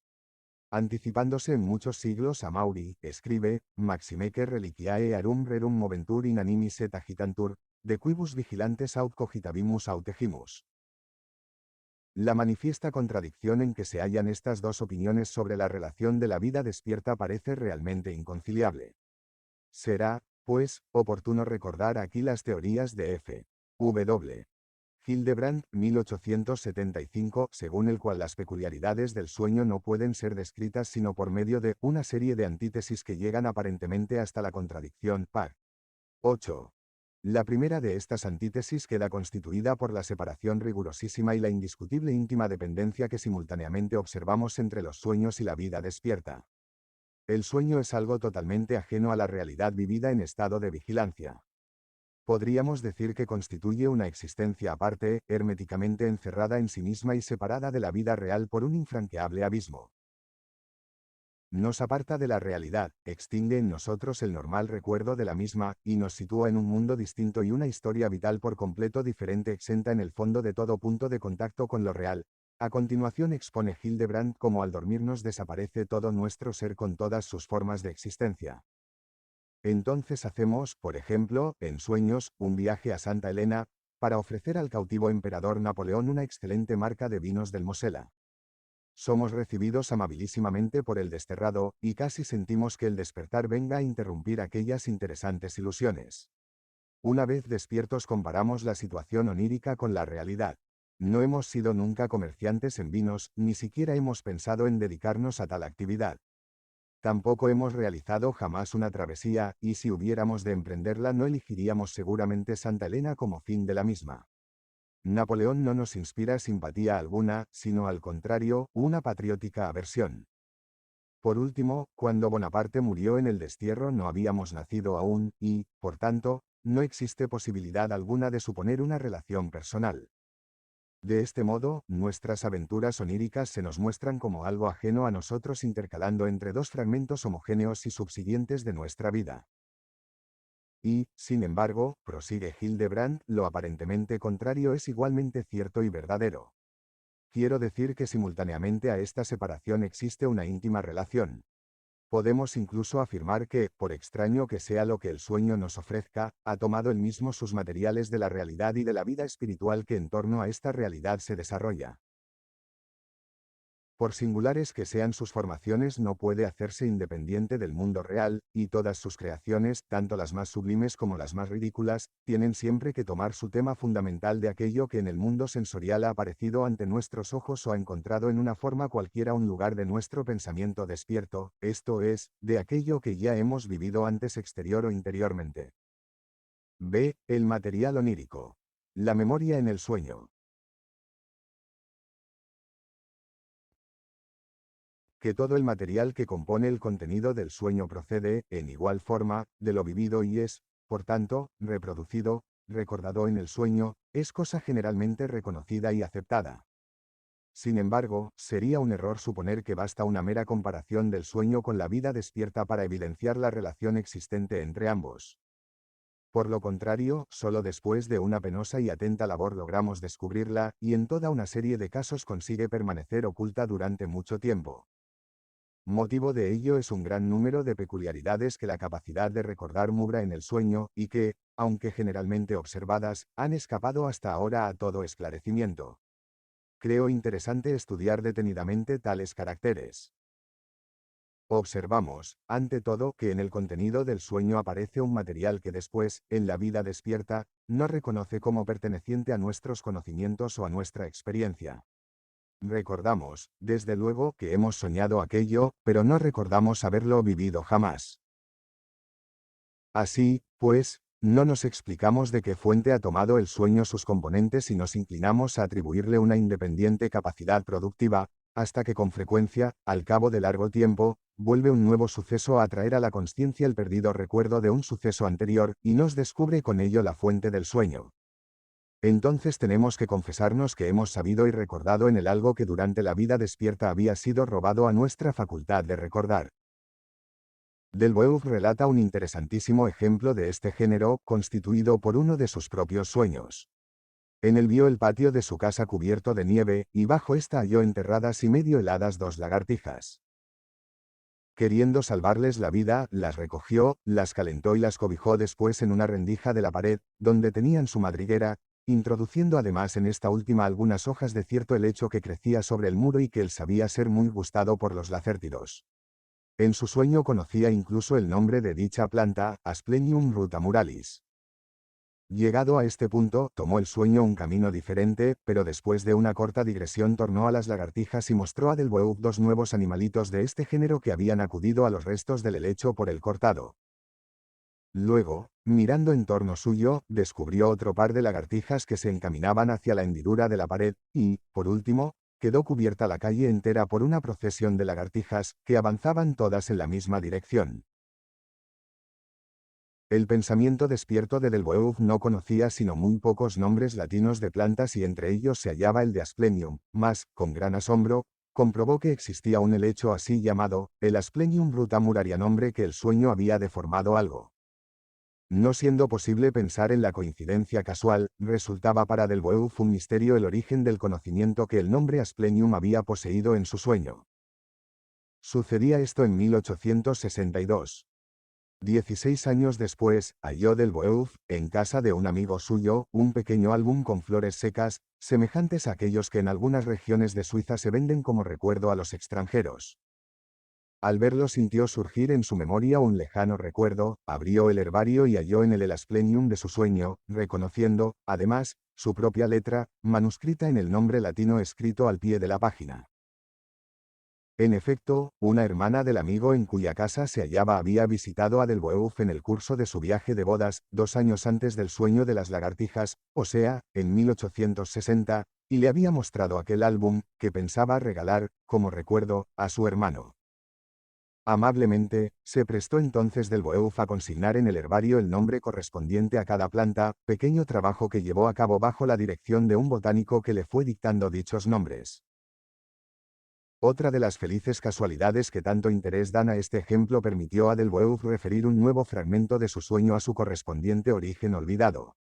Anticipándose en muchos siglos a Mauri, escribe, Maxime que reliquiae arum rerum moventur in animis et agitantur, de quibus vigilantes aut cogitavimus autegimus. La manifiesta contradicción en que se hallan estas dos opiniones sobre la relación de la vida despierta parece realmente inconciliable. Será, pues, oportuno recordar aquí las teorías de F. W. Hildebrand, 1875, según el cual las peculiaridades del sueño no pueden ser descritas sino por medio de una serie de antítesis que llegan aparentemente hasta la contradicción. Par. 8. La primera de estas antítesis queda constituida por la separación rigurosísima y la indiscutible íntima dependencia que simultáneamente observamos entre los sueños y la vida despierta. El sueño es algo totalmente ajeno a la realidad vivida en estado de vigilancia. Podríamos decir que constituye una existencia aparte, herméticamente encerrada en sí misma y separada de la vida real por un infranqueable abismo. Nos aparta de la realidad, extingue en nosotros el normal recuerdo de la misma, y nos sitúa en un mundo distinto y una historia vital por completo diferente exenta en el fondo de todo punto de contacto con lo real. A continuación expone Hildebrand cómo al dormirnos desaparece todo nuestro ser con todas sus formas de existencia. Entonces hacemos, por ejemplo, en sueños, un viaje a Santa Elena, para ofrecer al cautivo emperador Napoleón una excelente marca de vinos del Mosela. Somos recibidos amabilísimamente por el desterrado, y casi sentimos que el despertar venga a interrumpir aquellas interesantes ilusiones. Una vez despiertos comparamos la situación onírica con la realidad. No hemos sido nunca comerciantes en vinos, ni siquiera hemos pensado en dedicarnos a tal actividad. Tampoco hemos realizado jamás una travesía, y si hubiéramos de emprenderla no elegiríamos seguramente Santa Elena como fin de la misma. Napoleón no nos inspira simpatía alguna, sino al contrario, una patriótica aversión. Por último, cuando Bonaparte murió en el destierro no habíamos nacido aún, y, por tanto, no existe posibilidad alguna de suponer una relación personal. De este modo, nuestras aventuras oníricas se nos muestran como algo ajeno a nosotros intercalando entre dos fragmentos homogéneos y subsiguientes de nuestra vida. Y, sin embargo, prosigue Hildebrand, lo aparentemente contrario es igualmente cierto y verdadero. Quiero decir que simultáneamente a esta separación existe una íntima relación. Podemos incluso afirmar que, por extraño que sea lo que el sueño nos ofrezca, ha tomado él mismo sus materiales de la realidad y de la vida espiritual que en torno a esta realidad se desarrolla. Por singulares que sean sus formaciones no puede hacerse independiente del mundo real, y todas sus creaciones, tanto las más sublimes como las más ridículas, tienen siempre que tomar su tema fundamental de aquello que en el mundo sensorial ha aparecido ante nuestros ojos o ha encontrado en una forma cualquiera un lugar de nuestro pensamiento despierto, esto es, de aquello que ya hemos vivido antes exterior o interiormente. B. El material onírico. La memoria en el sueño. Que todo el material que compone el contenido del sueño procede, en igual forma, de lo vivido y es, por tanto, reproducido, recordado en el sueño, es cosa generalmente reconocida y aceptada. Sin embargo, sería un error suponer que basta una mera comparación del sueño con la vida despierta para evidenciar la relación existente entre ambos. Por lo contrario, solo después de una penosa y atenta labor logramos descubrirla, y en toda una serie de casos consigue permanecer oculta durante mucho tiempo. Motivo de ello es un gran número de peculiaridades que la capacidad de recordar mubra en el sueño, y que, aunque generalmente observadas, han escapado hasta ahora a todo esclarecimiento. Creo interesante estudiar detenidamente tales caracteres. Observamos, ante todo, que en el contenido del sueño aparece un material que después, en la vida despierta, no reconoce como perteneciente a nuestros conocimientos o a nuestra experiencia. Recordamos, desde luego, que hemos soñado aquello, pero no recordamos haberlo vivido jamás. Así, pues, no nos explicamos de qué fuente ha tomado el sueño sus componentes y nos inclinamos a atribuirle una independiente capacidad productiva, hasta que con frecuencia, al cabo de largo tiempo, vuelve un nuevo suceso a traer a la consciencia el perdido recuerdo de un suceso anterior, y nos descubre con ello la fuente del sueño. Entonces tenemos que confesarnos que hemos sabido y recordado en él algo que durante la vida despierta había sido robado a nuestra facultad de recordar. Delboeuf relata un interesantísimo ejemplo de este género, constituido por uno de sus propios sueños. En él vio el patio de su casa cubierto de nieve, y bajo esta halló enterradas y medio heladas 2 lagartijas. Queriendo salvarles la vida, las recogió, las calentó y las cobijó después en una rendija de la pared, donde tenían su madriguera, introduciendo además en esta última algunas hojas de cierto helecho que crecía sobre el muro y que él sabía ser muy gustado por los lacértidos. En su sueño conocía incluso el nombre de dicha planta, Asplenium rutamuralis. Llegado a este punto, tomó el sueño un camino diferente, pero después de una corta digresión tornó a las lagartijas y mostró a Delboeuf 2 nuevos animalitos de este género que habían acudido a los restos del helecho por el cortado. Luego, mirando en torno suyo, descubrió otro par de lagartijas que se encaminaban hacia la hendidura de la pared, y, por último, quedó cubierta la calle entera por una procesión de lagartijas, que avanzaban todas en la misma dirección. El pensamiento despierto de Delboeuf no conocía sino muy pocos nombres latinos de plantas y entre ellos se hallaba el de Asplenium, mas, con gran asombro, comprobó que existía un helecho así llamado, el Asplenium rutamuraria, nombre que el sueño había deformado algo. No siendo posible pensar en la coincidencia casual, resultaba para Delboeuf un misterio el origen del conocimiento que el nombre Asplenium había poseído en su sueño. Sucedía esto en 1862. 16 años después, halló Delboeuf, en casa de un amigo suyo, un pequeño álbum con flores secas, semejantes a aquellos que en algunas regiones de Suiza se venden como recuerdo a los extranjeros. Al verlo sintió surgir en su memoria un lejano recuerdo, abrió el herbario y halló en él el Asplenium de su sueño, reconociendo, además, su propia letra, manuscrita en el nombre latino escrito al pie de la página. En efecto, una hermana del amigo en cuya casa se hallaba había visitado a Delboeuf en el curso de su viaje de bodas, 2 años antes del sueño de las lagartijas, o sea, en 1860, y le había mostrado aquel álbum, que pensaba regalar, como recuerdo, a su hermano. Amablemente, se prestó entonces Delboeuf a consignar en el herbario el nombre correspondiente a cada planta, pequeño trabajo que llevó a cabo bajo la dirección de un botánico que le fue dictando dichos nombres. Otra de las felices casualidades que tanto interés dan a este ejemplo permitió a Delboeuf referir un nuevo fragmento de su sueño a su correspondiente origen olvidado.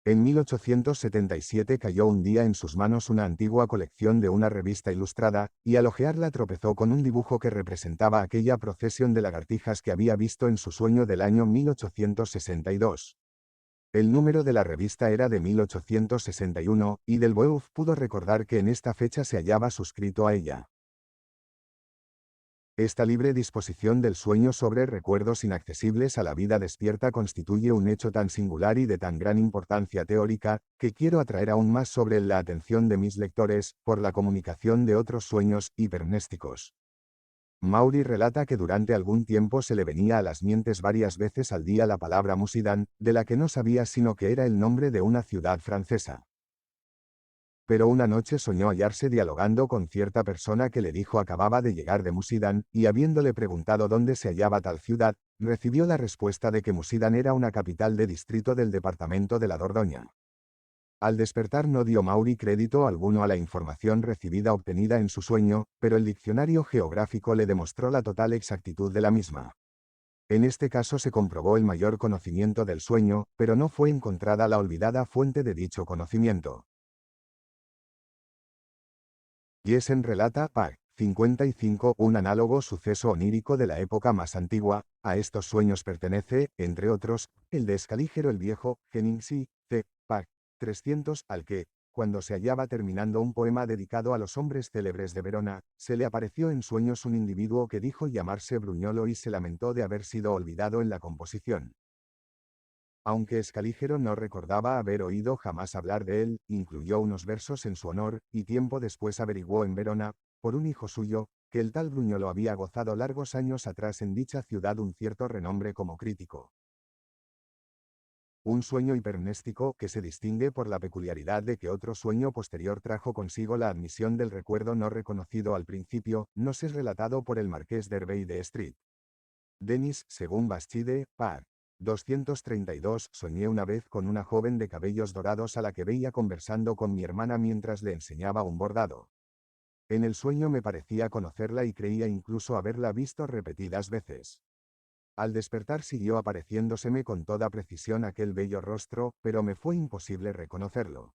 En 1877 cayó un día en sus manos una antigua colección de una revista ilustrada, y al hojearla tropezó con un dibujo que representaba aquella procesión de lagartijas que había visto en su sueño del año 1862. El número de la revista era de 1861, y Delboeuf pudo recordar que en esta fecha se hallaba suscrito a ella. Esta libre disposición del sueño sobre recuerdos inaccesibles a la vida despierta constituye un hecho tan singular y de tan gran importancia teórica, que quiero atraer aún más sobre la atención de mis lectores, por la comunicación de otros sueños hipermnésticos. Maury relata que durante algún tiempo se le venía a las mientes varias veces al día la palabra Musidán, de la que no sabía sino que era el nombre de una ciudad francesa. Pero una noche soñó hallarse dialogando con cierta persona que le dijo acababa de llegar de Musidán, y habiéndole preguntado dónde se hallaba tal ciudad, recibió la respuesta de que Musidán era una capital de distrito del departamento de la Dordoña. Al despertar no dio Maury crédito alguno a la información recibida obtenida en su sueño, pero el diccionario geográfico le demostró la total exactitud de la misma. En este caso se comprobó el mayor conocimiento del sueño, pero no fue encontrada la olvidada fuente de dicho conocimiento. Jessen relata, p. 55, un análogo suceso onírico de la época más antigua. A estos sueños pertenece, entre otros, el de Escalígero el Viejo, Henningsy, c. p. 300, al que, cuando se hallaba terminando un poema dedicado a los hombres célebres de Verona, se le apareció en sueños un individuo que dijo llamarse Bruñolo y se lamentó de haber sido olvidado en la composición. Aunque Escalígero no recordaba haber oído jamás hablar de él, incluyó unos versos en su honor, y tiempo después averiguó en Verona, por un hijo suyo, que el tal Bruñolo había gozado largos años atrás en dicha ciudad un cierto renombre como crítico. Un sueño hipermnéstico que se distingue por la peculiaridad de que otro sueño posterior trajo consigo la admisión del recuerdo no reconocido al principio, nos es relatado por el marqués d'Hervey de Street. Denis, según Bastide, par. 232. Soñé una vez con una joven de cabellos dorados a la que veía conversando con mi hermana mientras le enseñaba un bordado. En el sueño me parecía conocerla y creía incluso haberla visto repetidas veces. Al despertar siguió apareciéndoseme con toda precisión aquel bello rostro, pero me fue imposible reconocerlo.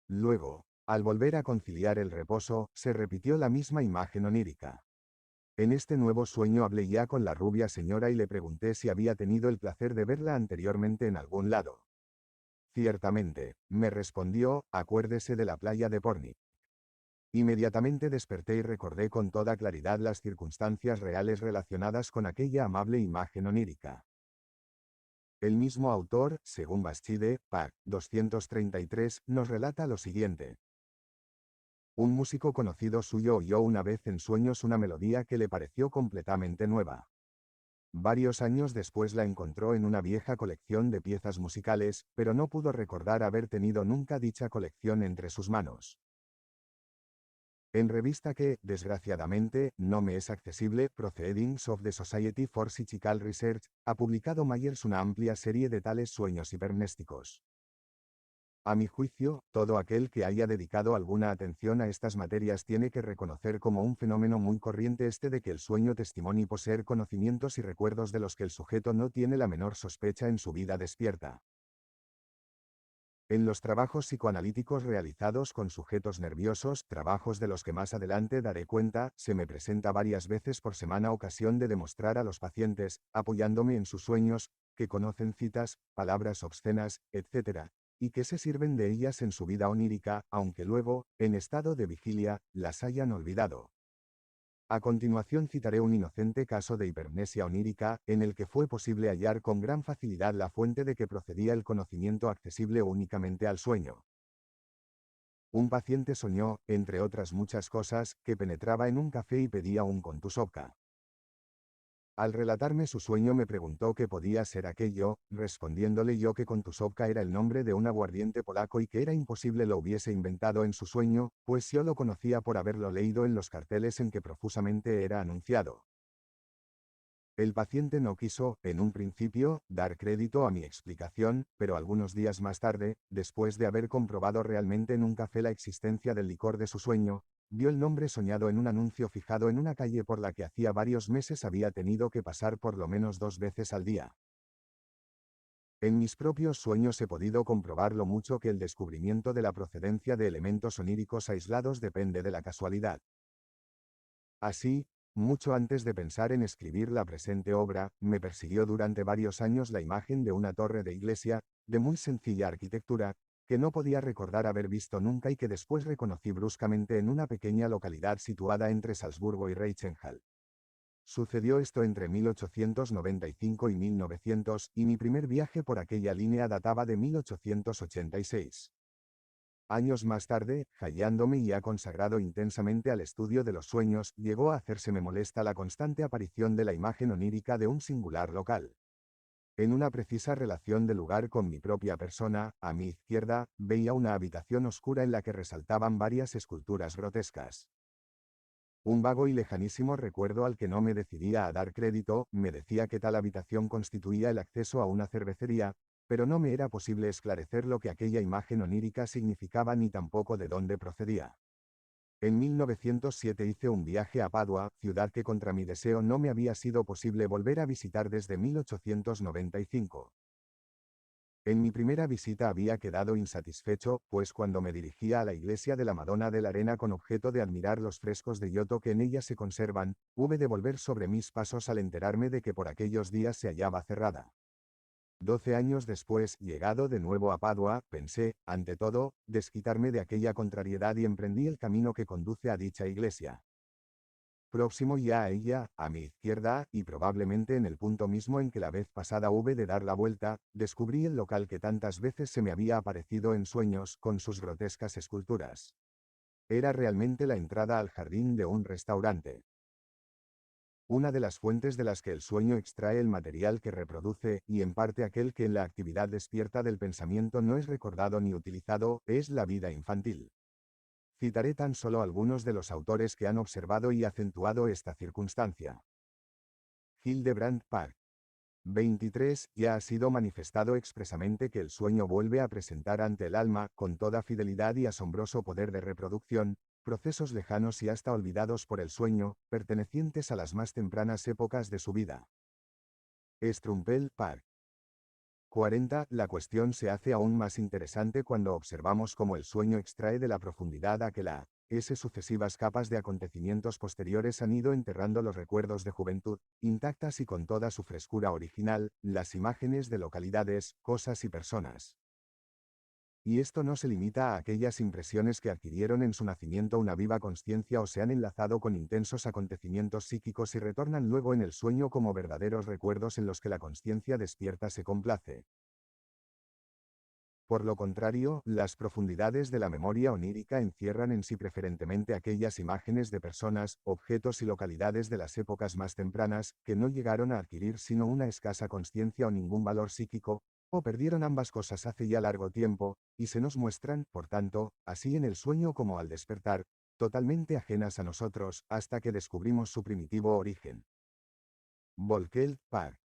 Luego, al volver a conciliar el reposo, se repitió la misma imagen onírica. En este nuevo sueño hablé ya con la rubia señora y le pregunté si había tenido el placer de verla anteriormente en algún lado. Ciertamente, me respondió, acuérdese de la playa de Pornic. Inmediatamente desperté y recordé con toda claridad las circunstancias reales relacionadas con aquella amable imagen onírica. El mismo autor, según Bastide, Pac. 233, nos relata lo siguiente. Un músico conocido suyo oyó una vez en sueños una melodía que le pareció completamente nueva. Varios años después la encontró en una vieja colección de piezas musicales, pero no pudo recordar haber tenido nunca dicha colección entre sus manos. En revista que, desgraciadamente, no me es accesible, Proceedings of the Society for Psychical Research, ha publicado Myers una amplia serie de tales sueños hipermnésticos. A mi juicio, todo aquel que haya dedicado alguna atención a estas materias tiene que reconocer como un fenómeno muy corriente este de que el sueño testimonia poseer conocimientos y recuerdos de los que el sujeto no tiene la menor sospecha en su vida despierta. En los trabajos psicoanalíticos realizados con sujetos nerviosos, trabajos de los que más adelante daré cuenta, se me presenta varias veces por semana ocasión de demostrar a los pacientes, apoyándome en sus sueños, que conocen citas, palabras obscenas, etc., y que se sirven de ellas en su vida onírica, aunque luego, en estado de vigilia, las hayan olvidado. A continuación citaré un inocente caso de hipermnesia onírica, en el que fue posible hallar con gran facilidad la fuente de que procedía el conocimiento accesible únicamente al sueño. Un paciente soñó, entre otras muchas cosas, que penetraba en un café y pedía un contusovka. Al relatarme su sueño me preguntó qué podía ser aquello, respondiéndole yo que Kontusovka era el nombre de un aguardiente polaco y que era imposible lo hubiese inventado en su sueño, pues yo lo conocía por haberlo leído en los carteles en que profusamente era anunciado. El paciente no quiso, en un principio, dar crédito a mi explicación, pero algunos días más tarde, después de haber comprobado realmente en un café la existencia del licor de su sueño, vio el nombre soñado en un anuncio fijado en una calle por la que hacía varios meses había tenido que pasar por lo menos 2 veces al día. En mis propios sueños he podido comprobar lo mucho que el descubrimiento de la procedencia de elementos oníricos aislados depende de la casualidad. Así, mucho antes de pensar en escribir la presente obra, me persiguió durante varios años la imagen de una torre de iglesia, de muy sencilla arquitectura, que no podía recordar haber visto nunca y que después reconocí bruscamente en una pequeña localidad situada entre Salzburgo y Reichenhall. Sucedió esto entre 1895 y 1900, y mi primer viaje por aquella línea databa de 1886. Años más tarde, hallándome ya consagrado intensamente al estudio de los sueños, llegó a hacérseme molesta la constante aparición de la imagen onírica de un singular local. En una precisa relación de lugar con mi propia persona, a mi izquierda, veía una habitación oscura en la que resaltaban varias esculturas grotescas. Un vago y lejanísimo recuerdo al que no me decidía a dar crédito, me decía que tal habitación constituía el acceso a una cervecería, pero no me era posible esclarecer lo que aquella imagen onírica significaba ni tampoco de dónde procedía. En 1907 hice un viaje a Padua, ciudad que contra mi deseo no me había sido posible volver a visitar desde 1895. En mi primera visita había quedado insatisfecho, pues cuando me dirigía a la iglesia de la Madonna de la Arena con objeto de admirar los frescos de Giotto que en ella se conservan, hube de volver sobre mis pasos al enterarme de que por aquellos días se hallaba cerrada. 12 años después, llegado de nuevo a Padua, pensé, ante todo, desquitarme de aquella contrariedad y emprendí el camino que conduce a dicha iglesia. Próximo ya a ella, a mi izquierda, y probablemente en el punto mismo en que la vez pasada hube de dar la vuelta, descubrí el local que tantas veces se me había aparecido en sueños, con sus grotescas esculturas. Era realmente la entrada al jardín de un restaurante. Una de las fuentes de las que el sueño extrae el material que reproduce, y en parte aquel que en la actividad despierta del pensamiento no es recordado ni utilizado, es la vida infantil. Citaré tan solo algunos de los autores que han observado y acentuado esta circunstancia. Hildebrandt Park. 23. Ya ha sido manifestado expresamente que el sueño vuelve a presentar ante el alma, con toda fidelidad y asombroso poder de reproducción, procesos lejanos y hasta olvidados por el sueño, pertenecientes a las más tempranas épocas de su vida. Strumpel, Park. 40. La cuestión se hace aún más interesante cuando observamos cómo el sueño extrae de la profundidad a que la S sucesivas capas de acontecimientos posteriores han ido enterrando los recuerdos de juventud, intactas y con toda su frescura original, las imágenes de localidades, cosas y personas. Y esto no se limita a aquellas impresiones que adquirieron en su nacimiento una viva conciencia o se han enlazado con intensos acontecimientos psíquicos y retornan luego en el sueño como verdaderos recuerdos en los que la conciencia despierta se complace. Por lo contrario, las profundidades de la memoria onírica encierran en sí preferentemente aquellas imágenes de personas, objetos y localidades de las épocas más tempranas, que no llegaron a adquirir sino una escasa conciencia o ningún valor psíquico, o perdieron ambas cosas hace ya largo tiempo, y se nos muestran, por tanto, así en el sueño como al despertar, totalmente ajenas a nosotros, hasta que descubrimos su primitivo origen. Volkel, Par.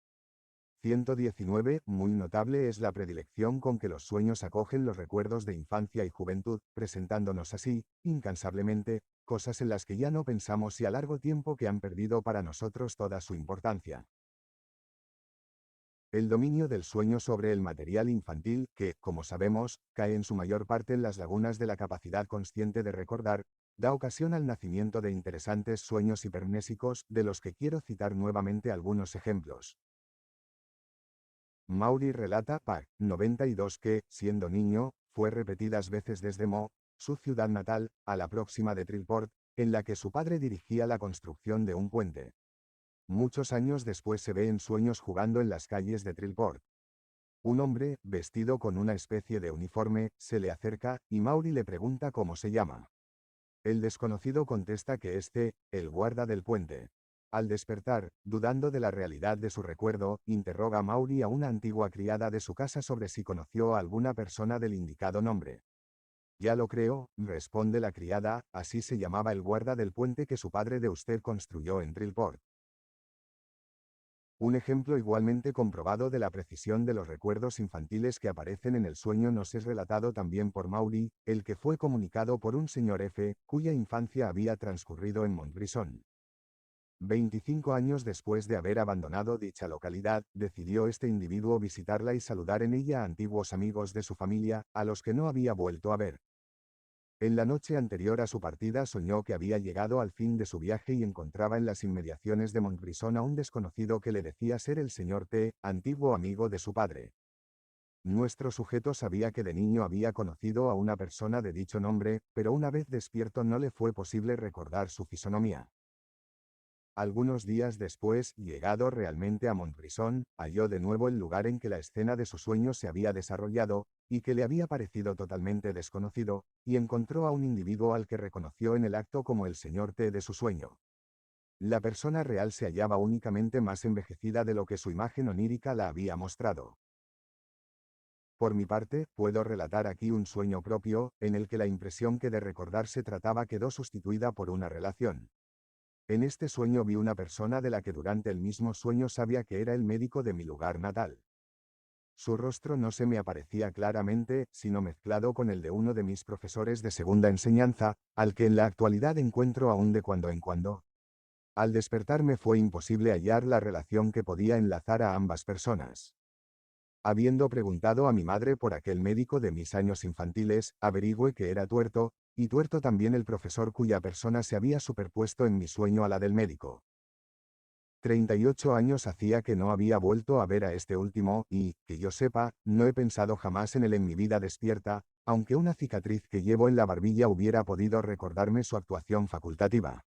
119. Muy notable es la predilección con que los sueños acogen los recuerdos de infancia y juventud, presentándonos así, incansablemente, cosas en las que ya no pensamos y a largo tiempo que han perdido para nosotros toda su importancia. El dominio del sueño sobre el material infantil, que, como sabemos, cae en su mayor parte en las lagunas de la capacidad consciente de recordar, da ocasión al nacimiento de interesantes sueños hipermnésicos, de los que quiero citar nuevamente algunos ejemplos. Maury relata, Pac. 92 que, siendo niño, fue repetidas veces desde Mo, su ciudad natal, a la próxima de Trilport, en la que su padre dirigía la construcción de un puente. Muchos años después se ve en sueños jugando en las calles de Trilport. Un hombre, vestido con una especie de uniforme, se le acerca, y Maury le pregunta cómo se llama. El desconocido contesta que el guarda del puente. Al despertar, dudando de la realidad de su recuerdo, interroga a Maury a una antigua criada de su casa sobre si conoció a alguna persona del indicado nombre. Ya lo creo, responde la criada, así se llamaba el guarda del puente que su padre de usted construyó en Trilport. Un ejemplo igualmente comprobado de la precisión de los recuerdos infantiles que aparecen en el sueño nos es relatado también por Maury, el que fue comunicado por un señor F., cuya infancia había transcurrido en Montbrison. 25 años después de haber abandonado dicha localidad, decidió este individuo visitarla y saludar en ella a antiguos amigos de su familia, a los que no había vuelto a ver. En la noche anterior a su partida soñó que había llegado al fin de su viaje y encontraba en las inmediaciones de Montbrison a un desconocido que le decía ser el señor T., antiguo amigo de su padre. Nuestro sujeto sabía que de niño había conocido a una persona de dicho nombre, pero una vez despierto no le fue posible recordar su fisonomía. Algunos días después, llegado realmente a Montbrison, halló de nuevo el lugar en que la escena de su sueño se había desarrollado, y que le había parecido totalmente desconocido, y encontró a un individuo al que reconoció en el acto como el señor T de su sueño. La persona real se hallaba únicamente más envejecida de lo que su imagen onírica la había mostrado. Por mi parte, puedo relatar aquí un sueño propio, en el que la impresión que de recordar se trataba quedó sustituida por una relación. En este sueño vi una persona de la que durante el mismo sueño sabía que era el médico de mi lugar natal. Su rostro no se me aparecía claramente, sino mezclado con el de uno de mis profesores de segunda enseñanza, al que en la actualidad encuentro aún de cuando en cuando. Al despertar me fue imposible hallar la relación que podía enlazar a ambas personas. Habiendo preguntado a mi madre por aquel médico de mis años infantiles, averigüe que era tuerto, y tuerto también el profesor cuya persona se había superpuesto en mi sueño a la del médico. 38 años hacía que no había vuelto a ver a este último, y, que yo sepa, no he pensado jamás en él en mi vida despierta, aunque una cicatriz que llevo en la barbilla hubiera podido recordarme su actuación facultativa.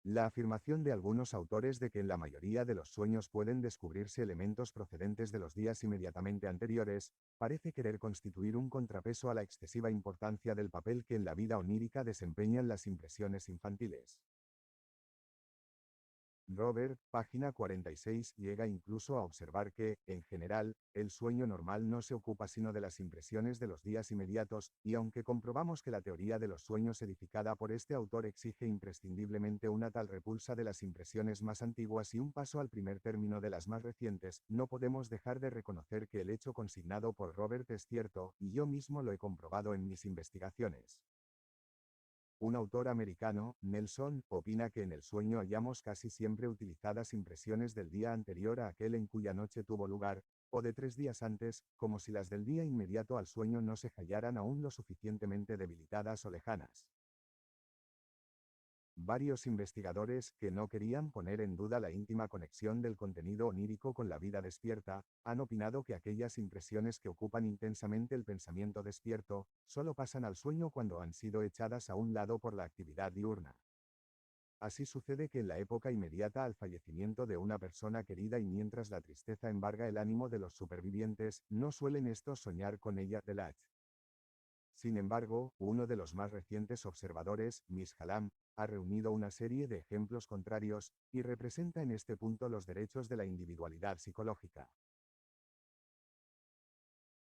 La afirmación de algunos autores de que en la mayoría de los sueños pueden descubrirse elementos procedentes de los días inmediatamente anteriores, parece querer constituir un contrapeso a la excesiva importancia del papel que en la vida onírica desempeñan las impresiones infantiles. Robert, página 46, llega incluso a observar que, en general, el sueño normal no se ocupa sino de las impresiones de los días inmediatos, y aunque comprobamos que la teoría de los sueños edificada por este autor exige imprescindiblemente una tal repulsa de las impresiones más antiguas y un paso al primer término de las más recientes, no podemos dejar de reconocer que el hecho consignado por Robert es cierto, y yo mismo lo he comprobado en mis investigaciones. Un autor americano, Nelson, opina que en el sueño hallamos casi siempre utilizadas impresiones del día anterior a aquel en cuya noche tuvo lugar, o de 3 días antes, como si las del día inmediato al sueño no se hallaran aún lo suficientemente debilitadas o lejanas. Varios investigadores, que no querían poner en duda la íntima conexión del contenido onírico con la vida despierta, han opinado que aquellas impresiones que ocupan intensamente el pensamiento despierto, solo pasan al sueño cuando han sido echadas a un lado por la actividad diurna. Así sucede que en la época inmediata al fallecimiento de una persona querida y mientras la tristeza embarga el ánimo de los supervivientes, no suelen estos soñar con ella de Lach. Sin embargo, uno de los más recientes observadores, Miss Hallam, ha reunido una serie de ejemplos contrarios, y representa en este punto los derechos de la individualidad psicológica.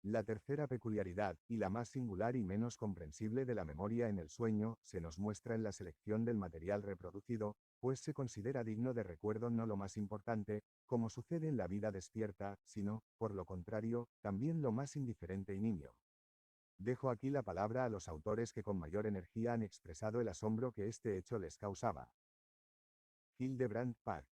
La tercera peculiaridad, y la más singular y menos comprensible de la memoria en el sueño, se nos muestra en la selección del material reproducido, pues se considera digno de recuerdo no lo más importante, como sucede en la vida despierta, sino, por lo contrario, también lo más indiferente y nimio. Dejo aquí la palabra a los autores que con mayor energía han expresado el asombro que este hecho les causaba. Hildebrandt Park.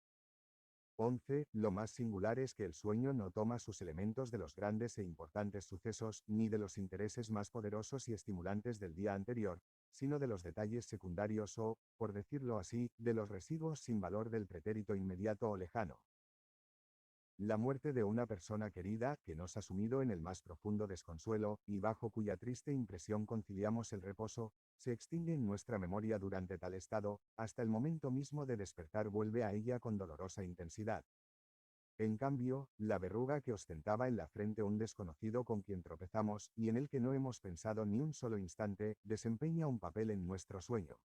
11. Lo más singular es que el sueño no toma sus elementos de los grandes e importantes sucesos, ni de los intereses más poderosos y estimulantes del día anterior, sino de los detalles secundarios o, por decirlo así, de los residuos sin valor del pretérito inmediato o lejano. La muerte de una persona querida, que nos ha sumido en el más profundo desconsuelo, y bajo cuya triste impresión conciliamos el reposo, se extingue en nuestra memoria durante tal estado, hasta el momento mismo de despertar vuelve a ella con dolorosa intensidad. En cambio, la verruga que ostentaba en la frente un desconocido con quien tropezamos, y en el que no hemos pensado ni un solo instante, desempeña un papel en nuestro sueño.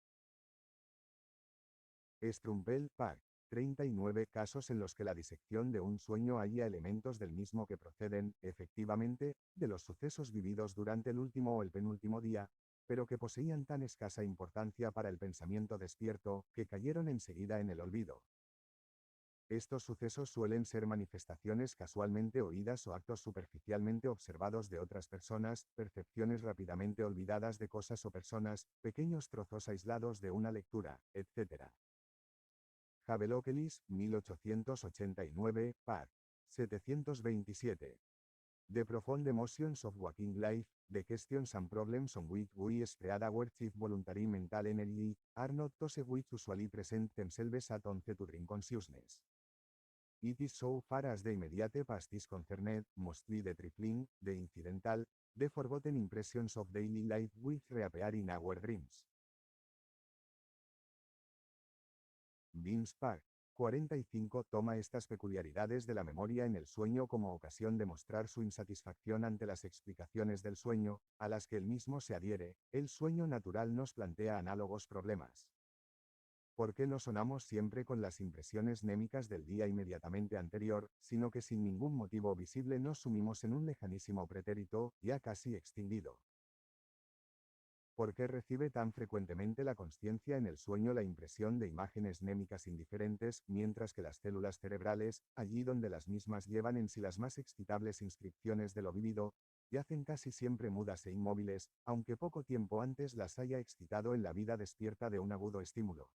Strumpel, Park. 39 casos en los que la disección de un sueño halla elementos del mismo que proceden, efectivamente, de los sucesos vividos durante el último o el penúltimo día, pero que poseían tan escasa importancia para el pensamiento despierto, que cayeron enseguida en el olvido. Estos sucesos suelen ser manifestaciones casualmente oídas o actos superficialmente observados de otras personas, percepciones rápidamente olvidadas de cosas o personas, pequeños trozos aislados de una lectura, etc. Havelock-Ellis, 1889, par. 727. The Profound Emotions of Waking Life, The Questions and Problems on which we spread our chief voluntary mental energy, are not those which usually present themselves at once to dream consciousness. It is so far as the immediate past is concerned, mostly the trifling, the incidental, the forgotten impressions of daily life which reappear in our dreams. Vince Park. 45 toma estas peculiaridades de la memoria en el sueño como ocasión de mostrar su insatisfacción ante las explicaciones del sueño, a las que él mismo se adhiere. El sueño natural nos plantea análogos problemas. ¿Por qué no sonamos siempre con las impresiones mnémicas del día inmediatamente anterior, sino que sin ningún motivo visible nos sumimos en un lejanísimo pretérito, ya casi extinguido? ¿Por qué recibe tan frecuentemente la consciencia en el sueño la impresión de imágenes mnémicas indiferentes, mientras que las células cerebrales, allí donde las mismas llevan en sí las más excitables inscripciones de lo vivido, yacen casi siempre mudas e inmóviles, aunque poco tiempo antes las haya excitado en la vida despierta de un agudo estímulo?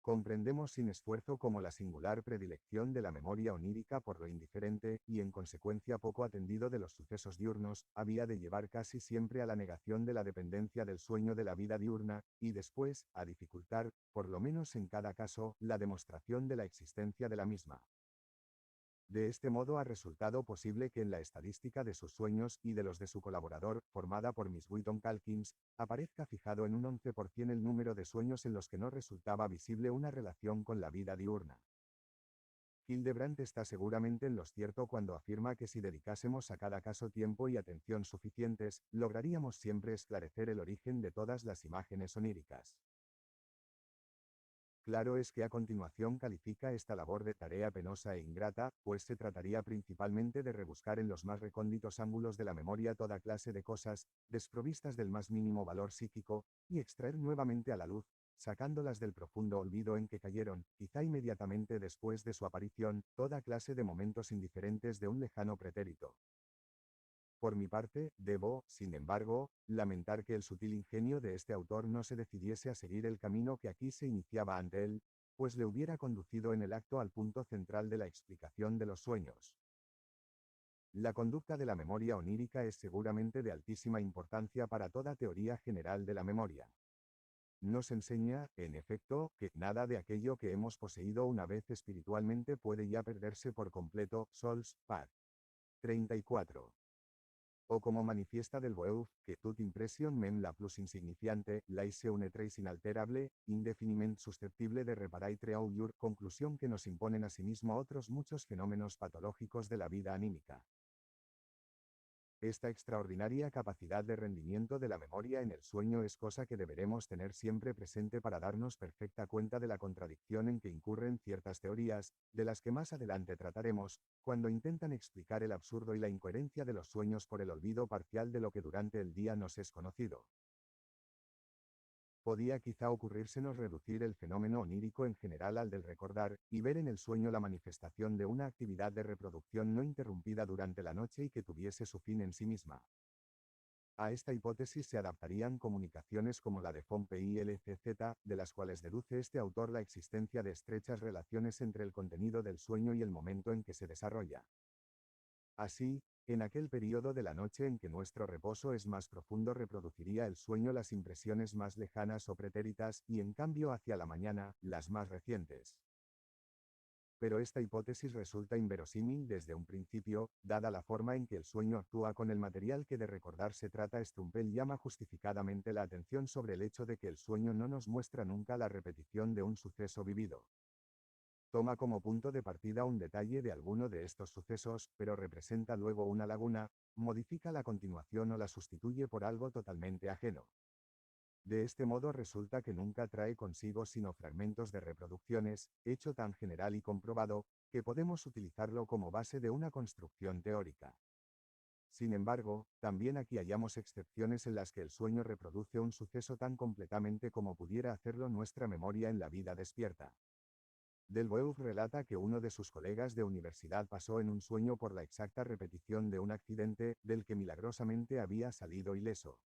Comprendemos sin esfuerzo cómo la singular predilección de la memoria onírica por lo indiferente, y en consecuencia poco atendido de los sucesos diurnos, había de llevar casi siempre a la negación de la dependencia del sueño de la vida diurna, y después, a dificultar, por lo menos en cada caso, la demostración de la existencia de la misma. De este modo ha resultado posible que en la estadística de sus sueños y de los de su colaborador, formada por Miss Wheaton Calkins, aparezca fijado en un 11% el número de sueños en los que no resultaba visible una relación con la vida diurna. Hildebrandt está seguramente en lo cierto cuando afirma que si dedicásemos a cada caso tiempo y atención suficientes, lograríamos siempre esclarecer el origen de todas las imágenes oníricas. Claro es que a continuación califica esta labor de tarea penosa e ingrata, pues se trataría principalmente de rebuscar en los más recónditos ángulos de la memoria toda clase de cosas, desprovistas del más mínimo valor psíquico, y extraer nuevamente a la luz, sacándolas del profundo olvido en que cayeron, quizá inmediatamente después de su aparición, toda clase de momentos indiferentes de un lejano pretérito. Por mi parte, debo, sin embargo, lamentar que el sutil ingenio de este autor no se decidiese a seguir el camino que aquí se iniciaba ante él, pues le hubiera conducido en el acto al punto central de la explicación de los sueños. La conducta de la memoria onírica es seguramente de altísima importancia para toda teoría general de la memoria. Nos enseña, en efecto, que nada de aquello que hemos poseído una vez espiritualmente puede ya perderse por completo. Sols, Part 34. O como manifiesta del Boeuf, que toute impression même la plus insignifiante, laisse une trace inalterable, indefiniment susceptible de reparaitre augur, conclusión que nos imponen asimismo otros muchos fenómenos patológicos de la vida anímica. Esta extraordinaria capacidad de rendimiento de la memoria en el sueño es cosa que deberemos tener siempre presente para darnos perfecta cuenta de la contradicción en que incurren ciertas teorías, de las que más adelante trataremos, cuando intentan explicar el absurdo y la incoherencia de los sueños por el olvido parcial de lo que durante el día nos es conocido. Podía quizá ocurrírsenos reducir el fenómeno onírico en general al del recordar, y ver en el sueño la manifestación de una actividad de reproducción no interrumpida durante la noche y que tuviese su fin en sí misma. A esta hipótesis se adaptarían comunicaciones como la de Fompe y LCZ, de las cuales deduce este autor la existencia de estrechas relaciones entre el contenido del sueño y el momento en que se desarrolla. Así, en aquel período de la noche en que nuestro reposo es más profundo reproduciría el sueño las impresiones más lejanas o pretéritas y en cambio hacia la mañana, las más recientes. Pero esta hipótesis resulta inverosímil desde un principio, dada la forma en que el sueño actúa con el material que de recordar se trata. Strumpel llama justificadamente la atención sobre el hecho de que el sueño no nos muestra nunca la repetición de un suceso vivido. Toma como punto de partida un detalle de alguno de estos sucesos, pero representa luego una laguna, modifica la continuación o la sustituye por algo totalmente ajeno. De este modo resulta que nunca trae consigo sino fragmentos de reproducciones, hecho tan general y comprobado, que podemos utilizarlo como base de una construcción teórica. Sin embargo, también aquí hallamos excepciones en las que el sueño reproduce un suceso tan completamente como pudiera hacerlo nuestra memoria en la vida despierta. Delboeuf relata que uno de sus colegas de universidad pasó en un sueño por la exacta repetición de un accidente, del que milagrosamente había salido ileso.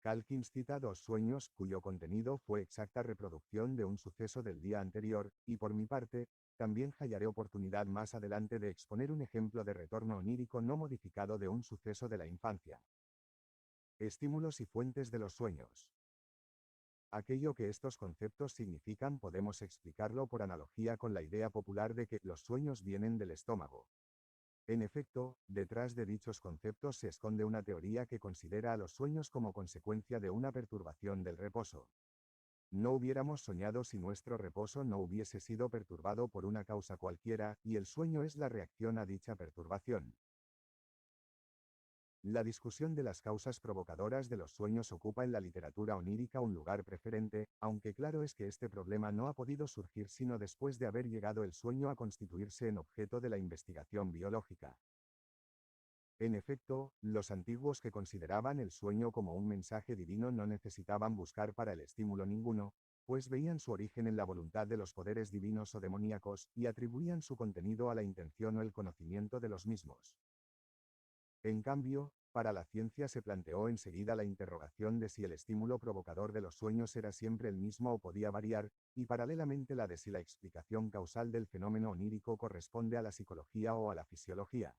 Calkins cita dos sueños cuyo contenido fue exacta reproducción de un suceso del día anterior, y por mi parte, también hallaré oportunidad más adelante de exponer un ejemplo de retorno onírico no modificado de un suceso de la infancia. Estímulos y fuentes de los sueños. Aquello que estos conceptos significan podemos explicarlo por analogía con la idea popular de que los sueños vienen del estómago. En efecto, detrás de dichos conceptos se esconde una teoría que considera a los sueños como consecuencia de una perturbación del reposo. No hubiéramos soñado si nuestro reposo no hubiese sido perturbado por una causa cualquiera, y el sueño es la reacción a dicha perturbación. La discusión de las causas provocadoras de los sueños ocupa en la literatura onírica un lugar preferente, aunque claro es que este problema no ha podido surgir sino después de haber llegado el sueño a constituirse en objeto de la investigación biológica. En efecto, los antiguos que consideraban el sueño como un mensaje divino no necesitaban buscar para el estímulo ninguno, pues veían su origen en la voluntad de los poderes divinos o demoníacos, y atribuían su contenido a la intención o el conocimiento de los mismos. En cambio, para la ciencia se planteó enseguida la interrogación de si el estímulo provocador de los sueños era siempre el mismo o podía variar, y paralelamente la de si la explicación causal del fenómeno onírico corresponde a la psicología o a la fisiología.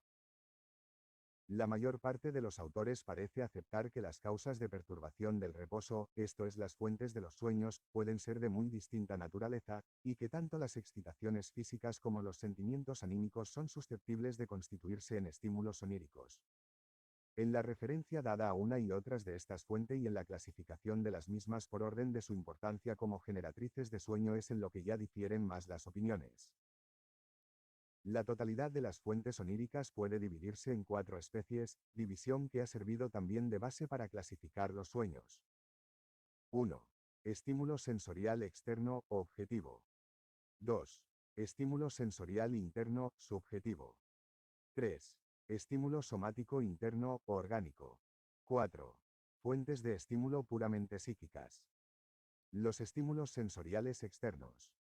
La mayor parte de los autores parece aceptar que las causas de perturbación del reposo, esto es las fuentes de los sueños, pueden ser de muy distinta naturaleza, y que tanto las excitaciones físicas como los sentimientos anímicos son susceptibles de constituirse en estímulos oníricos. En la referencia dada a una y otras de estas fuentes y en la clasificación de las mismas por orden de su importancia como generatrices de sueño es en lo que ya difieren más las opiniones. La totalidad de las fuentes oníricas puede dividirse en 4 especies, división que ha servido también de base para clasificar los sueños. 1. Estímulo sensorial externo, objetivo. 2. Estímulo sensorial interno, subjetivo. 3. Estímulo somático interno, orgánico. 4. Fuentes de estímulo puramente psíquicas. Los estímulos sensoriales externos.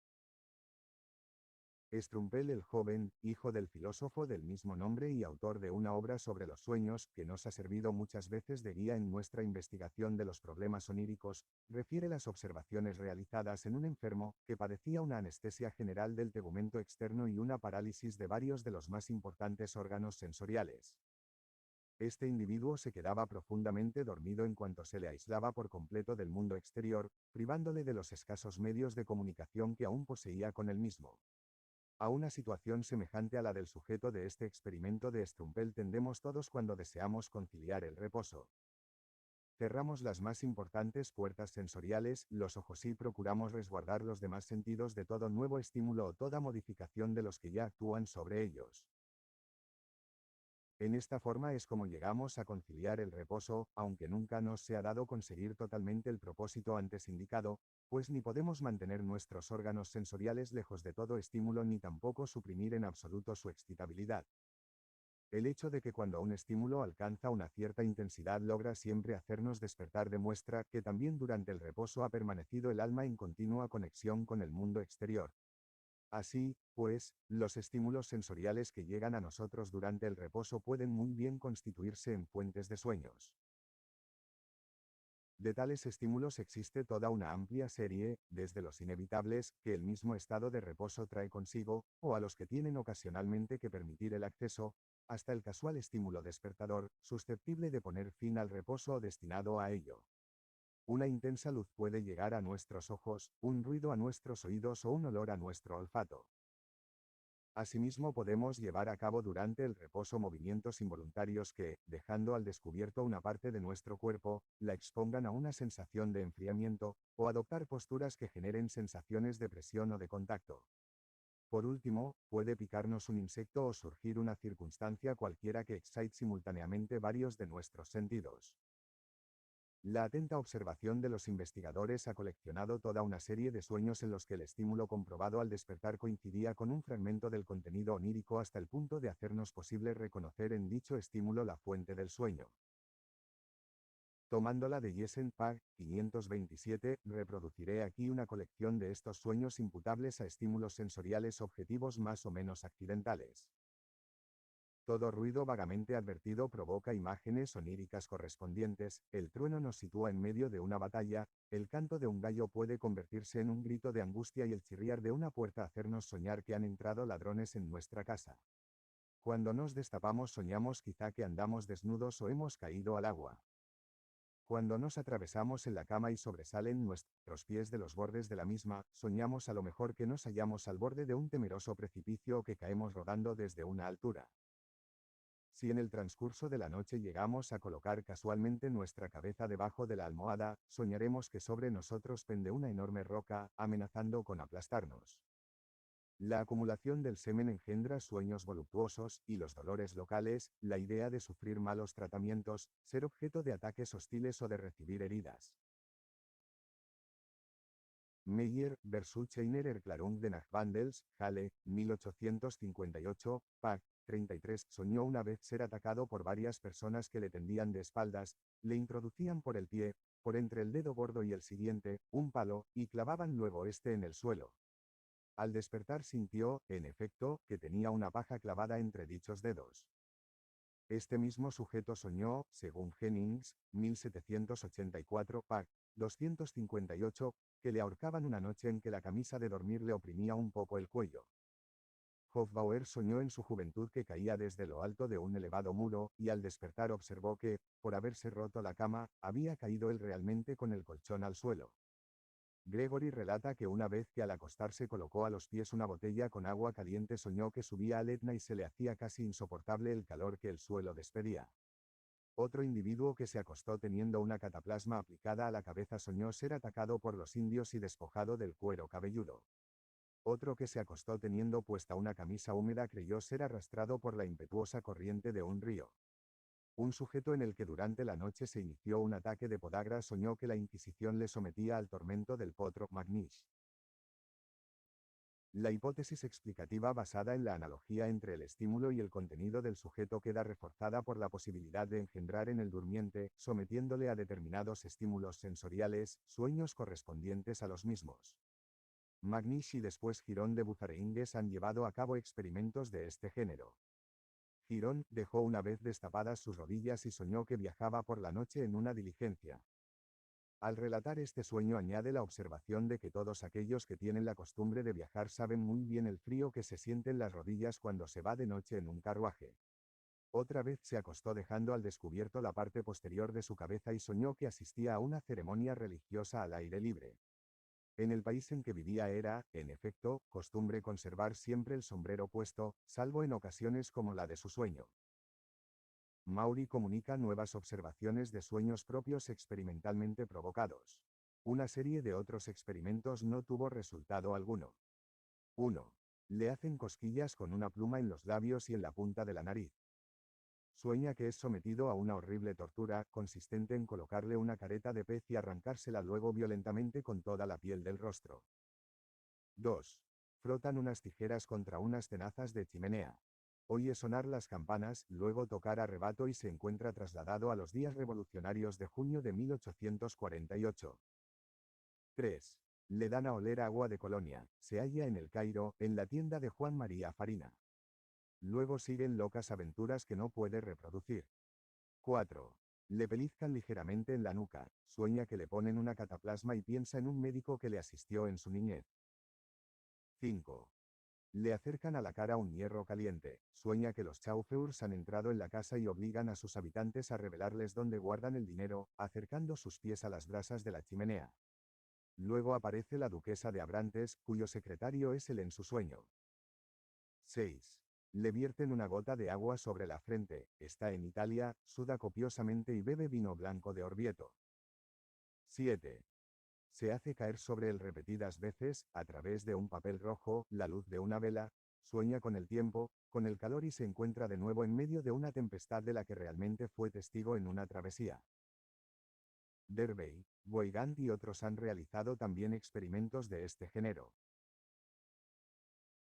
Strumpel el joven, hijo del filósofo del mismo nombre y autor de una obra sobre los sueños, que nos ha servido muchas veces de guía en nuestra investigación de los problemas oníricos, refiere las observaciones realizadas en un enfermo, que padecía una anestesia general del tegumento externo y una parálisis de varios de los más importantes órganos sensoriales. Este individuo se quedaba profundamente dormido en cuanto se le aislaba por completo del mundo exterior, privándole de los escasos medios de comunicación que aún poseía con él mismo. A una situación semejante a la del sujeto de este experimento de Strumpel tendemos todos cuando deseamos conciliar el reposo. Cerramos las más importantes puertas sensoriales, los ojos, y procuramos resguardar los demás sentidos de todo nuevo estímulo o toda modificación de los que ya actúan sobre ellos. En esta forma es como llegamos a conciliar el reposo, aunque nunca nos se ha dado conseguir totalmente el propósito antes indicado, pues ni podemos mantener nuestros órganos sensoriales lejos de todo estímulo ni tampoco suprimir en absoluto su excitabilidad. El hecho de que cuando un estímulo alcanza una cierta intensidad logra siempre hacernos despertar demuestra que también durante el reposo ha permanecido el alma en continua conexión con el mundo exterior. Así, pues, los estímulos sensoriales que llegan a nosotros durante el reposo pueden muy bien constituirse en fuentes de sueños. De tales estímulos existe toda una amplia serie, desde los inevitables, que el mismo estado de reposo trae consigo, o a los que tienen ocasionalmente que permitir el acceso, hasta el casual estímulo despertador, susceptible de poner fin al reposo o destinado a ello. Una intensa luz puede llegar a nuestros ojos, un ruido a nuestros oídos o un olor a nuestro olfato. Asimismo, podemos llevar a cabo durante el reposo movimientos involuntarios que, dejando al descubierto una parte de nuestro cuerpo, la expongan a una sensación de enfriamiento, o adoptar posturas que generen sensaciones de presión o de contacto. Por último, puede picarnos un insecto o surgir una circunstancia cualquiera que excite simultáneamente varios de nuestros sentidos. La atenta observación de los investigadores ha coleccionado toda una serie de sueños en los que el estímulo comprobado al despertar coincidía con un fragmento del contenido onírico hasta el punto de hacernos posible reconocer en dicho estímulo la fuente del sueño. Tomándola de Jessen Pag 527, reproduciré aquí una colección de estos sueños imputables a estímulos sensoriales objetivos más o menos accidentales. Todo ruido vagamente advertido provoca imágenes oníricas correspondientes, el trueno nos sitúa en medio de una batalla, el canto de un gallo puede convertirse en un grito de angustia y el chirriar de una puerta hacernos soñar que han entrado ladrones en nuestra casa. Cuando nos destapamos soñamos quizá que andamos desnudos o hemos caído al agua. Cuando nos atravesamos en la cama y sobresalen nuestros pies de los bordes de la misma, soñamos a lo mejor que nos hallamos al borde de un temeroso precipicio o que caemos rodando desde una altura. Si en el transcurso de la noche llegamos a colocar casualmente nuestra cabeza debajo de la almohada, soñaremos que sobre nosotros pende una enorme roca, amenazando con aplastarnos. La acumulación del semen engendra sueños voluptuosos, y los dolores locales, la idea de sufrir malos tratamientos, ser objeto de ataques hostiles o de recibir heridas. Meyer, versus Scheiner Erklärung der Nachtwandels, Halle, 1858, Pag. 33, soñó una vez ser atacado por varias personas que le tendían de espaldas, le introducían por el pie, por entre el dedo gordo y el siguiente, un palo, y clavaban luego este en el suelo. Al despertar sintió, en efecto, que tenía una paja clavada entre dichos dedos. Este mismo sujeto soñó, según Jennings, 1784, Pag. 258, que le ahorcaban una noche en que la camisa de dormir le oprimía un poco el cuello. Hofbauer soñó en su juventud que caía desde lo alto de un elevado muro, y al despertar observó que, por haberse roto la cama, había caído él realmente con el colchón al suelo. Gregory relata que una vez que al acostarse colocó a los pies una botella con agua caliente soñó que subía al Etna y se le hacía casi insoportable el calor que el suelo despedía. Otro individuo que se acostó teniendo una cataplasma aplicada a la cabeza soñó ser atacado por los indios y despojado del cuero cabelludo. Otro que se acostó teniendo puesta una camisa húmeda creyó ser arrastrado por la impetuosa corriente de un río. Un sujeto en el que durante la noche se inició un ataque de podagra soñó que la Inquisición le sometía al tormento del potro magnish. La hipótesis explicativa basada en la analogía entre el estímulo y el contenido del sujeto queda reforzada por la posibilidad de engendrar en el durmiente, sometiéndole a determinados estímulos sensoriales, sueños correspondientes a los mismos. Magnish y después Girón de Buzarengues han llevado a cabo experimentos de este género. Girón dejó una vez destapadas sus rodillas y soñó que viajaba por la noche en una diligencia. Al relatar este sueño añade la observación de que todos aquellos que tienen la costumbre de viajar saben muy bien el frío que se siente en las rodillas cuando se va de noche en un carruaje. Otra vez se acostó dejando al descubierto la parte posterior de su cabeza y soñó que asistía a una ceremonia religiosa al aire libre. En el país en que vivía era, en efecto, costumbre conservar siempre el sombrero puesto, salvo en ocasiones como la de su sueño. Maury comunica nuevas observaciones de sueños propios experimentalmente provocados. Una serie de otros experimentos no tuvo resultado alguno. 1. Le hacen cosquillas con una pluma en los labios y en la punta de la nariz. Sueña que es sometido a una horrible tortura, consistente en colocarle una careta de pez y arrancársela luego violentamente con toda la piel del rostro. 2. Frotan unas tijeras contra unas tenazas de chimenea. Oye sonar las campanas, luego tocar a rebato y se encuentra trasladado a los días revolucionarios de junio de 1848. 3. Le dan a oler agua de Colonia. Se halla en el Cairo, en la tienda de Juan María Farina. Luego siguen locas aventuras que no puede reproducir. 4. Le pellizcan ligeramente en la nuca. Sueña que le ponen una cataplasma y piensa en un médico que le asistió en su niñez. 5. Le acercan a la cara un hierro caliente. Sueña que los Chaufeurs han entrado en la casa y obligan a sus habitantes a revelarles dónde guardan el dinero, acercando sus pies a las brasas de la chimenea. Luego aparece la duquesa de Abrantes, cuyo secretario es él en su sueño. 6. Le vierten una gota de agua sobre la frente. Está en Italia, suda copiosamente y bebe vino blanco de Orvieto. 7. Se hace caer sobre él repetidas veces, a través de un papel rojo, la luz de una vela. Sueña con el tiempo, con el calor y se encuentra de nuevo en medio de una tempestad de la que realmente fue testigo en una travesía. Derby, Weigand y otros han realizado también experimentos de este género.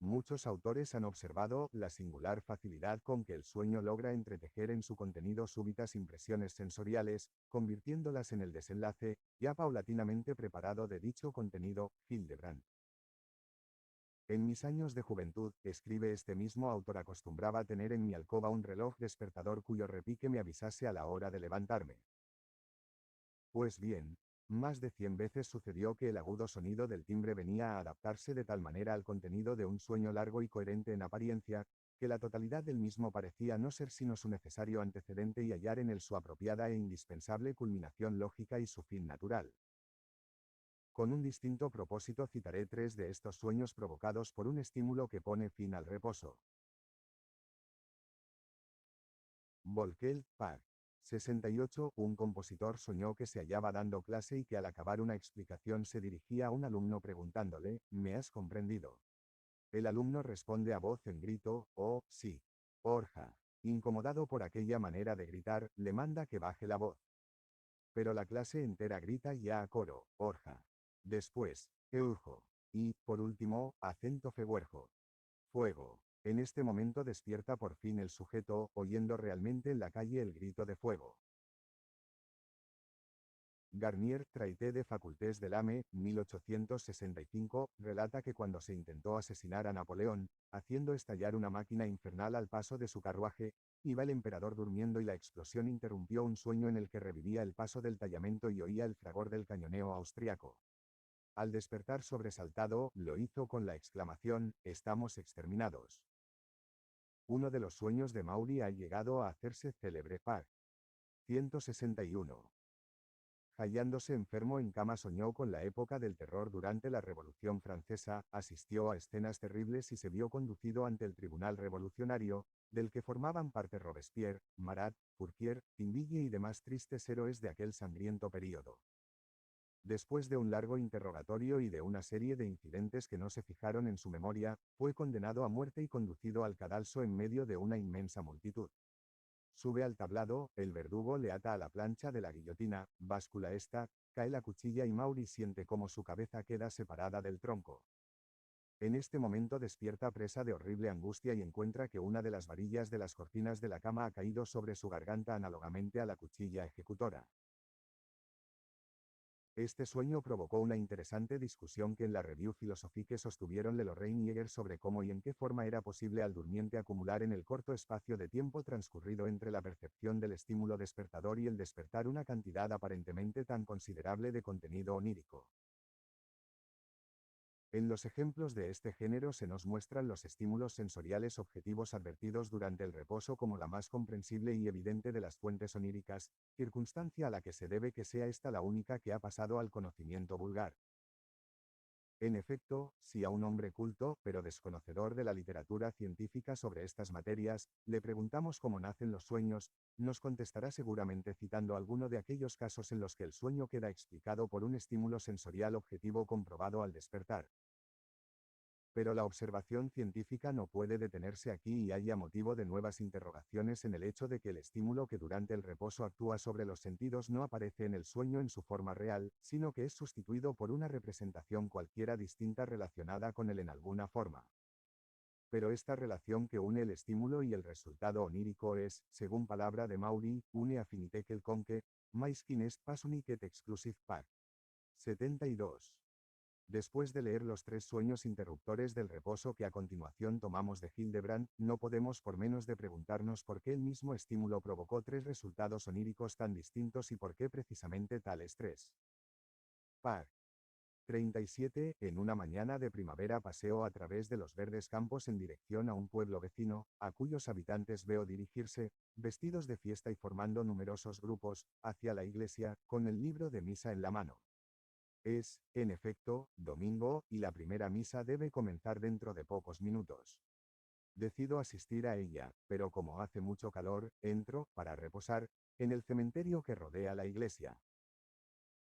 Muchos autores han observado la singular facilidad con que el sueño logra entretejer en su contenido súbitas impresiones sensoriales, convirtiéndolas en el desenlace, ya paulatinamente preparado de dicho contenido. Hildebrand. En mis años de juventud, escribe este mismo autor, acostumbraba tener en mi alcoba un reloj despertador cuyo repique me avisase a la hora de levantarme. Pues bien, más de 100 veces sucedió que el agudo sonido del timbre venía a adaptarse de tal manera al contenido de un sueño largo y coherente en apariencia, que la totalidad del mismo parecía no ser sino su necesario antecedente y hallar en él su apropiada e indispensable culminación lógica y su fin natural. Con un distinto propósito citaré 3 de estos sueños provocados por un estímulo que pone fin al reposo. Volkel, Pag. 68. Un compositor soñó que se hallaba dando clase y que al acabar una explicación se dirigía a un alumno preguntándole, ¿me has comprendido? El alumno responde a voz en grito, oh, sí. Orja. Incomodado por aquella manera de gritar, le manda que baje la voz. Pero la clase entera grita ya a coro, Orja. Después, Eurjo. Y, por último, acento feguerjo. Fuego. En este momento despierta por fin el sujeto, oyendo realmente en la calle el grito de fuego. Garnier, Traité de Facultés de l'Âme, 1865, relata que cuando se intentó asesinar a Napoleón, haciendo estallar una máquina infernal al paso de su carruaje, iba el emperador durmiendo y la explosión interrumpió un sueño en el que revivía el paso del tallamento y oía el fragor del cañoneo austriaco. Al despertar sobresaltado, lo hizo con la exclamación, «Estamos exterminados». Uno de los sueños de Maury ha llegado a hacerse célebre. Pag. 161. Hallándose enfermo en cama soñó con la época del terror durante la Revolución Francesa, asistió a escenas terribles y se vio conducido ante el tribunal revolucionario, del que formaban parte Robespierre, Marat, Fourquier, Tinville y demás tristes héroes de aquel sangriento período. Después de un largo interrogatorio y de una serie de incidentes que no se fijaron en su memoria, fue condenado a muerte y conducido al cadalso en medio de una inmensa multitud. Sube al tablado, el verdugo le ata a la plancha de la guillotina, báscula esta, cae la cuchilla y Maury siente cómo su cabeza queda separada del tronco. En este momento despierta presa de horrible angustia y encuentra que una de las varillas de las cortinas de la cama ha caído sobre su garganta análogamente a la cuchilla ejecutora. Este sueño provocó una interesante discusión que en la Review Philosophique sostuvieron Lorraine y Jäger sobre cómo y en qué forma era posible al durmiente acumular en el corto espacio de tiempo transcurrido entre la percepción del estímulo despertador y el despertar una cantidad aparentemente tan considerable de contenido onírico. En los ejemplos de este género se nos muestran los estímulos sensoriales objetivos advertidos durante el reposo como la más comprensible y evidente de las fuentes oníricas, circunstancia a la que se debe que sea esta la única que ha pasado al conocimiento vulgar. En efecto, si a un hombre culto, pero desconocedor de la literatura científica sobre estas materias, le preguntamos cómo nacen los sueños, nos contestará seguramente citando alguno de aquellos casos en los que el sueño queda explicado por un estímulo sensorial objetivo comprobado al despertar. Pero la observación científica no puede detenerse aquí y haya motivo de nuevas interrogaciones en el hecho de que el estímulo que durante el reposo actúa sobre los sentidos no aparece en el sueño en su forma real, sino que es sustituido por una representación cualquiera distinta relacionada con él en alguna forma. Pero esta relación que une el estímulo y el resultado onírico es, según palabra de Maury, une affinité quelconque, mais qui n'est pas unique et exclusive par. 72. Después de leer los 3 sueños interruptores del reposo que a continuación tomamos de Hildebrand, no podemos por menos de preguntarnos por qué el mismo estímulo provocó 3 resultados oníricos tan distintos y por qué precisamente tales 3. Par. 37. En una mañana de primavera paseo a través de los verdes campos en dirección a un pueblo vecino, a cuyos habitantes veo dirigirse, vestidos de fiesta y formando numerosos grupos, hacia la iglesia, con el libro de misa en la mano. Es, en efecto, domingo, y la primera misa debe comenzar dentro de pocos minutos. Decido asistir a ella, pero como hace mucho calor, entro, para reposar, en el cementerio que rodea la iglesia.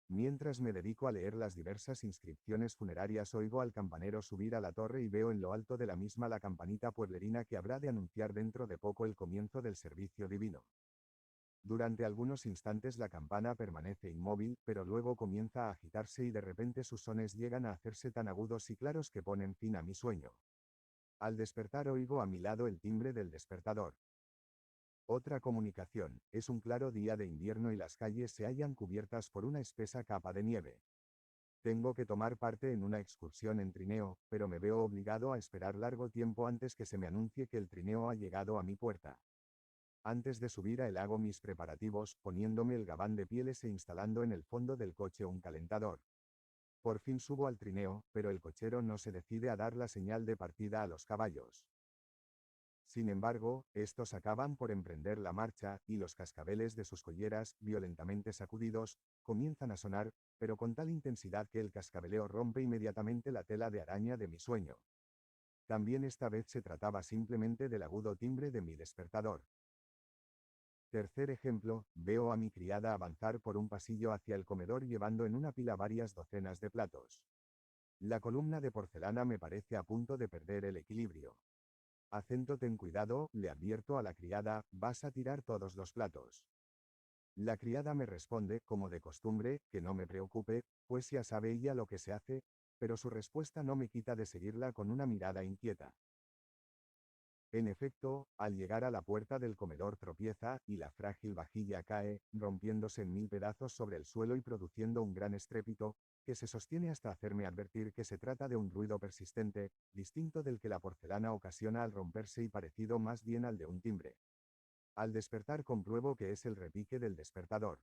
Mientras me dedico a leer las diversas inscripciones funerarias, oigo al campanero subir a la torre y veo en lo alto de la misma la campanita pueblerina que habrá de anunciar dentro de poco el comienzo del servicio divino. Durante algunos instantes la campana permanece inmóvil, pero luego comienza a agitarse y de repente sus sones llegan a hacerse tan agudos y claros que ponen fin a mi sueño. Al despertar oigo a mi lado el timbre del despertador. Otra comunicación, es un claro día de invierno y las calles se hallan cubiertas por una espesa capa de nieve. Tengo que tomar parte en una excursión en trineo, pero me veo obligado a esperar largo tiempo antes que se me anuncie que el trineo ha llegado a mi puerta. Antes de subir a él hago mis preparativos, poniéndome el gabán de pieles e instalando en el fondo del coche un calentador. Por fin subo al trineo, pero el cochero no se decide a dar la señal de partida a los caballos. Sin embargo, estos acaban por emprender la marcha, y los cascabeles de sus colleras, violentamente sacudidos, comienzan a sonar, pero con tal intensidad que el cascabeleo rompe inmediatamente la tela de araña de mi sueño. También esta vez se trataba simplemente del agudo timbre de mi despertador. Tercer ejemplo, veo a mi criada avanzar por un pasillo hacia el comedor llevando en una pila varias docenas de platos. La columna de porcelana me parece a punto de perder el equilibrio. Acento ten cuidado, le advierto a la criada, vas a tirar todos los platos. La criada me responde, como de costumbre, que no me preocupe, pues ya sabe ella lo que se hace, pero su respuesta no me quita de seguirla con una mirada inquieta. En efecto, al llegar a la puerta del comedor tropieza, y la frágil vajilla cae, rompiéndose en 1000 pedazos sobre el suelo y produciendo un gran estrépito, que se sostiene hasta hacerme advertir que se trata de un ruido persistente, distinto del que la porcelana ocasiona al romperse y parecido más bien al de un timbre. Al despertar compruebo que es el repique del despertador.